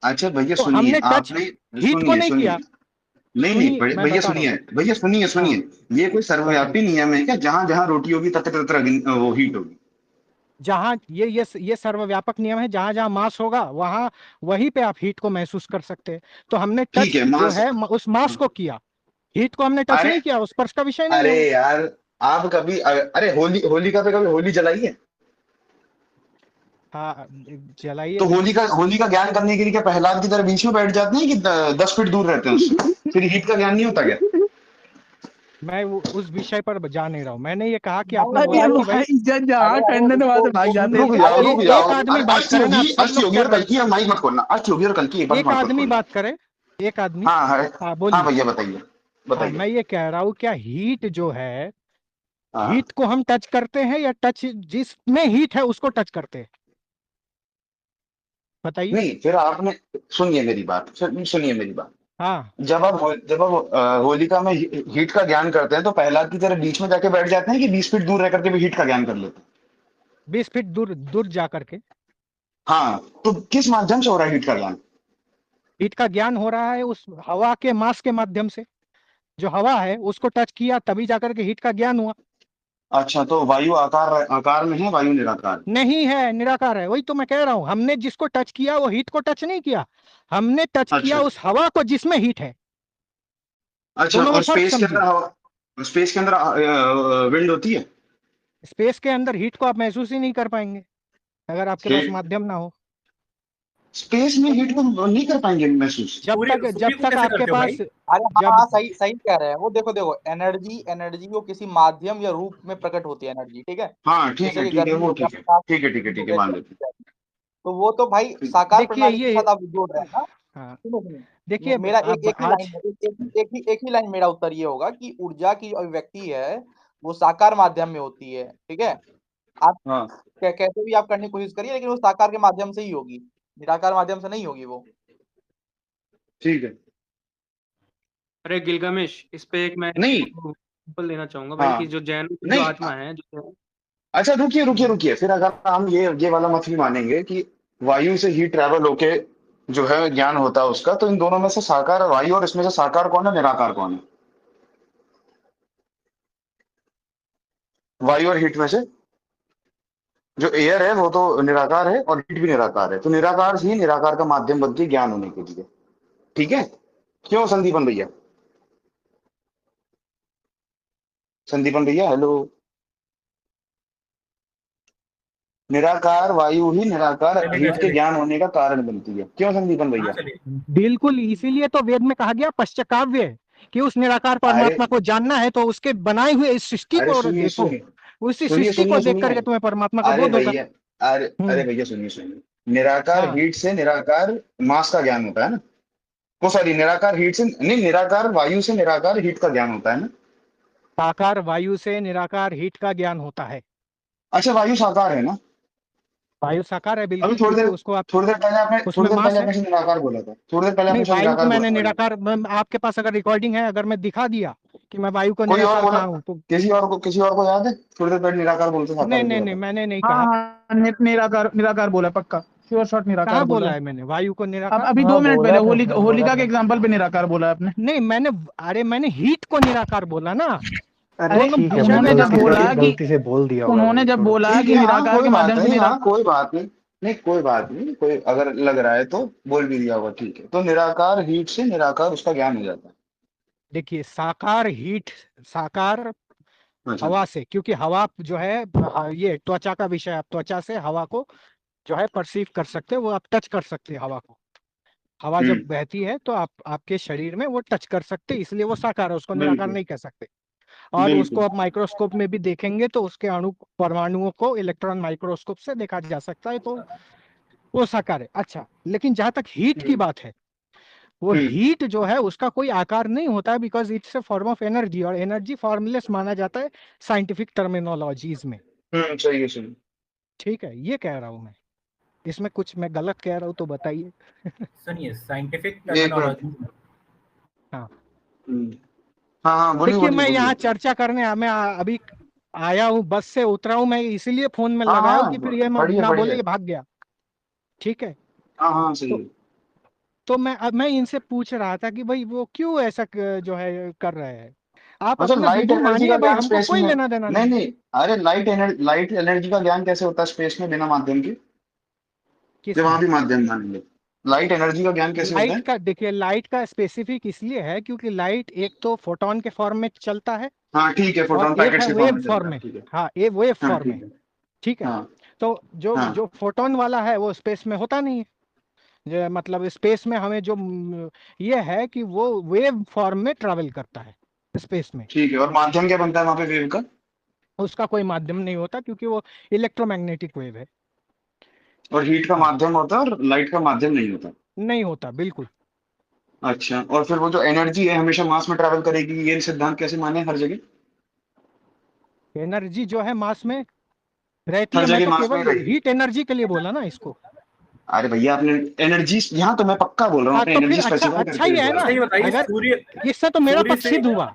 अच्छा भैया तो सुनिए, हमने टच आपने हीट को सुनिए नहीं सुनिए, किया। नहीं नहीं सुनिए मैं भैया बता रहा हूँ। सुनिए, भैया सुनिए हाँ सुनिए, ये कोई बताइए। सर्वव्यापी नियम है क्या? जहां जहां रोटी होगी तत्र तत्र वो हीट होगी? जहां ये सर्वव्यापक नियम है, जहां जहां मास होगा वहां, वहीं पे आप हीट को महसूस कर सकते हैं। तो हमने ठीक टच है जो मास। है उस मास को किया, हीट को हमने टच अरे नहीं किया, उस स्पर्श का विषय नहीं है अरे वो। यार, आप कभी अरे होली होलिका पे कभी होली जलाई है? हाँ जलाइए तो बिल्कुल। होली का ज्ञान करने के लिए क्या प्रहलाद की तरह बीच में बैठ जाते हैं कि 10 फीट दूर रहते हैं उससे? फिर हीट का ज्ञान नहीं होता क्या? मैं उस विषय पर जा नहीं रहा हूँ। मैंने ये कहा कि आपने अरे बोला कि भाई भाई जज जहाँ अरे ठंडन वहां से भाग जाते रुक थे। जाओ रुक जाओ। एक आदमी बात अस्थि करे ना, आप होगी, सब अस्थि लोग होगी कर और रहे कल की, माइक मत खोलना। अस्थि होगी और कल की एक हैं। बार एक मत आदमी खोलना। बात करे, एक आदमी। हाँ है। हाँ हाँ बोलिए। भैया बताइए हाँ बताइए। मैं ये कह रहा हूँ, क्या हीट जो है, हाँ हीट को हम टच करते हैं या टच जिसमें हीट है उसको टच करते हैं? बताइए। नहीं, फिर आपने, सुनिए मेरी बात, सुनिए मेरी बात। हाँ जब आप होलिका में हीट का ज्ञान करते हैं तो प्रहलाद की तरह बीच में जाके बैठ जाते हैं कि 20 फीट दूर रह करके भी हीट का ज्ञान कर लेते हैं? 20 फीट दूर दूर जा करके हाँ, तो किस माध्यम से हो रहा है हीट का ज्ञान? हीट का ज्ञान हो रहा है उस हवा के मास के माध्यम से। जो हवा है उसको टच किया तभी जाकर के हीट का ज्ञान हुआ। अच्छा, तो वायु आकार आकार में है, वायु निराकार है? नहीं है, निराकार है। वही तो मैं कह रहा हूं, हमने जिसको टच किया वो हीट को टच नहीं किया, हमने टच किया अच्छा उस हवा को जिसमें हीट है। अच्छा। दोनों में और फर्क स्पेस के समझिए। अंदर हवा, स्पेस के अंदर विंड होती है? स्पेस के अंदर हीट को आप महसूस ही नहीं कर पाएंगे अगर आपके पास हीट, माध्यम ना हो। स्पेस में हीट को नहीं कर पाएंगे महसूस? सूर्य सूर्य जब को तक कैसे आपके करते हो भाई? पास अरे हाँ जब हाँ, सही सही कह रहे हैं वो। देखो देखो, एनर्जी एनर्जी वो किसी माध्यम या रूप में प्रकट होती है एनर्जी, ठीक है। हाँ जैसे कि ठीक है, गर्मी वो हो गया, ठीक है, प्रकाश ठीक है, ठीक है, हो ठीक है, गया, मान लेते तो वो तो भाई हैं। साकार देखिए प्रणाली के ये, साथ आप जोड़ रहे हैं ना। हाँ सुनो सुनो, देखिए मेरा अब एक ही आज, लाइन है, एक ही लाइन मेरा उत्तर ये होगा कि ऊर्जा की अभिव्यक्ति है वो साकार माध्यम में होती है, ठीक है। आप हाँ कैसे भी आप करने की कोशिश करिए, लेकिन वो साकार के माध्यम से ही होगी, निराकार माध्यम से नहीं होगी वो। ठीक है। अरे गिलगामेश, इस पे एक मैं नहीं। एग्जाम्पल देना चाहूंगा भाई हाँ कि जो जैनों की जो नहीं आत्मा है जो अच्छा रुकिए रुकिए रुकिए, फिर अगर हम ये वाला मत भी मानेंगे कि वायु से ही ट्रैवल होके जो है ज्ञान होता है उसका, तो इन दोनों में से साकार वायु और इसमें से साकार कौन है, निराकार कौन है? वायु और हीट में से जो एयर है वो तो निराकार है और हीट भी निराकार है, तो निराकार ही निराकार का माध्यम बनती है ज्ञान होने के लिए। ठीक है? क्यों संदीपन भैया? संदीपन भैया हेलो। निराकार वायु ही निराकार चले गए हीट के चले गए। ज्ञान होने का कारण बनती है। क्यों संदीपन हाँ भैया? चले गए। बिल्कुल इसीलिए तो वेद में कहा गया पश्चकाव्य है कि उस निराकार अरे परमात्मा को जानना है तो उसके बनाए हुए इस सृष्टि अरे को सुनिए देखो। सुनिए उसी सुनिए सृष्टि को सुनिए देख सुनिए। करके तुम्हें परमात्मा का अरे बोध होगा। भैया, अरे हम्म। भैया सुनिए सुनिए। निराकार हाँ हीट से निराकार मास का ज्ञान होता है ना? वो सॉरी, निराकार हीट से नहीं, निराकार वायु से निराकार हीट का ज्ञान होता है ना? साकार वायु से निराकार हीट का ज्ञान होता है। अच्छा, वायु साकार है ना? वायु साकार है अभी बिल्कुल, क्योंकि उसको आप, उसमें थोड़ी देर पहले मास है। आपने से निराकार बोला था, थोड़ी देर पहले नहीं आपने से वायु को निराकार बोला मैंने था वायु। निराकार, आपके पास अगर रिकॉर्डिंग है, अगर मैं दिखा दिया कि मैं वायु को कोई और निराकार बोला? कहा हूं तो। किसी और को याद है थोड़ी देर पहले निराकार बोलते नहीं साकार नहीं बोला नहीं, था? मैंने नहीं हाँ कहा। हाँ निराकार निराकार बोला पक्का, श्योर शॉट निराकार कहाँ बोला बोला है। है मैंने वायु को अब निराकार? अभी हाँ 2 मिनट बोला पहले था इसने, बोला होलिका के था। एग्जाम्पल पे निराकार बोला आपने। नहीं मैंने, अरे मैंने हीट को निराकार बोला ना। अरे अरे दोनों ठीक है, विषय वो में उन्होंने जब जब हम बोला लोग, कि गलती से बोल दिया होगा उन्होंने वो जब थोड़ा। बोला ठीक कि है, हाँ निराकार के कोई बात माध्यम से नहीं, निरा हाँ कोई बात नहीं। नहीं कोई बात नहीं, कोई अगर लग रहा है तो बोल भी दिया होगा, ठीक है। तो निराकार हीट से निराकार उसका ज्ञान हो जाता देखिए साकार हीट, साकार है। अच्छा। हवा से, क्योंकि हवा जो है ये त्वचा का विषय है, आप त्वचा से हवा को जो है परसीव कर सकते हैं, वो आप टच कर सकते हैं हवा को। हवा जब हम्म। बहती है तो आप आपके शरीर में वो टच कर सकते हैं, इसलिए वो साकार है, उसको निराकार बिल्कुल नहीं कह सकते। और उसको बिल्कुल। आप माइक्रोस्कोप में भी देखेंगे तो उसके अणु परमाणुओं को इलेक्ट्रॉन माइक्रोस्कोप से देखा जा सकता है, तो वो साकार है। अच्छा, लेकिन जहां तक हीट की हम्म बात है, वो हम्म हीट जो है उसका कोई आकार नहीं होता है, because it's a form of energy, और एनर्जी फॉर्मलेस माना जाता है साइंटिफिक टर्मिनोलॉजीज में। सही है सही है। ठीक है, ये कह रहा हूं मैं। इसमें कुछ मैं गलत कह रहा हूं तो बताइए। सुनिए, साइंटिफिक एक मिनट। टर्मिनोलॉजी। हाँ हम्म, हाँ हाँ, बोलिए देखिए, बोलिए मैं यहाँ बोलिए। चर्चा करने अभी आया हूँ, बस से उतरा हूँ मैं, इसीलिए फोन में हाँ लगाया हूँ हाँ, कि फिर ये बढ़िया ना बोले बढ़िया। ये भाग गया। ठीक है। हाँ हाँ सही तो है। मैं इनसे पूछ रहा था कि भाई वो क्यों ऐसा जो है कर रहे हैं। आप अच्छा, अपना लाइट विधि एनर्जी मानिए का भाई, ज्ञान हमको स्पेस में कोई है? लेना देना नहीं नहीं। नहीं, अरे लाइट एनर्जी का ज्ञान कैसे होता है स्पेस में बिना माध्यम के? जब वहां किसमें? भी माध्यम मान लो। लाइट एनर्जी का ज्ञान कैसे होता है? लाइट का देखिए, लाइट का स्पेसिफिक इसलिए है क्योंकि लाइट एक तो फोटोन के फॉर्म में चलता है हाँ ठीक है, और फोटोन एक पैकेट्स है के फॉर्म वेव में चलता फॉर्म है, में। ठीक है। हाँ, ये वेव हाँ फॉर्म ठीक में, है। ठीक है। हाँ तो जो हाँ जो फोटोन वाला है वो स्पेस में होता नहीं है। मतलब स्पेस में हमें जो ये है कि वो वेव फॉर्म में ट्रैवल करता है स्पेस में। ठीक है। और माध्यम क्या बनता है वहां पे वेव का? उसका कोई माध्यम नहीं होता क्योंकि वो इलेक्ट्रोमैग्नेटिक वेव है। और हीट का हाँ, माध्यम होता है और लाइट का माध्यम नहीं होता। नहीं होता बिल्कुल। अच्छा, और फिर वो जो एनर्जी है हमेशा मास में ट्रैवल करेगी, ये सिद्धांत कैसे माने हर जगह? एनर्जी जो है मास में रहती हर है, मैं जगह तो मास में ही केवल रहेगी। हीट एनर्जी के लिए बोला ना इसको। अरे भैया आपने एनर्जी, यहाँ तो मैं पक्का बोल रहा हूँ, हाँ, आपने तो फिर एनर्जी अच्छा स्पेसिफाई अच्छा करके ही एक है बार। ना। अच्छा ये बताइए, अगर सूर्य इससे तो मेरा सूर्य पक्ष से सिद्ध हुआ,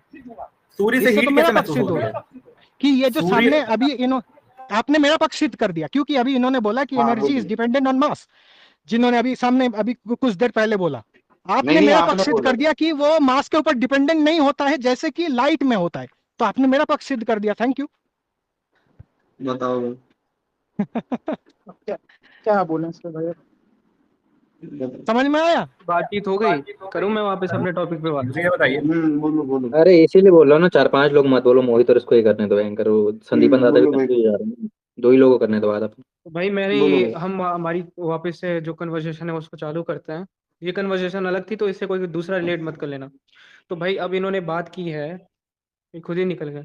सूर्य से इससे तो हीट मेरा कैसे पक्ष महसूस सिद्ध होती हुआ है? कि ये जो सामने सूर्य अभी आपने मेरा पक्ष सिद्ध कर दिया, क्योंकि अभी इन्होंने बोला कि हाँ एनर्जी इज बोलिए। डिपेंडेंट ऑन मास। जिन्होंने अभी सामने अभी कुछ देर पहले बोला, नहीं आपने नहीं, मेरा आपने पक्ष सिद्ध बोला कर दिया कि वो मास के ऊपर डिपेंडेंट नहीं होता है जैसे कि लाइट में होता है। तो आपने मेरा पक्ष सिद्ध कर दिया, थैंक यू। बताओ। अब क्या बोले इसके भाई। समझ में आया? बातचीत हो गई, करूं मैं वापस अपने टॉपिक पे बात? मुझे ये बताइए, बोलो बोलो। अरे इसीलिए बोल रहा हूँ ना, 4-5 लोग मत बोलो, मोहित और इसको ही करने दो एंकर, वो संदीपन दादा भी बोलो भाई। कंफ्यूज जा रहे हैं। 2 ही लोगों को करने दो बात अपन। तो भाई मैंने बोलो हमारी वापस से जो कन्वर्सेशन है उसको चालू करते हैं। ये कन्वर्सेशन अलग थी तो इससे कोई दूसरा रिलेट मत कर लेना। तो भाई अब इन्होंने बात की है, ये खुद ही निकल गए।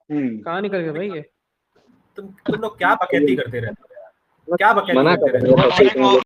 कहाँ निकल गए भाई ये? तुम लोग क्या बकैती करते रहते हो यार? क्या बकैती मना करते कर रहते हो? रहे हैं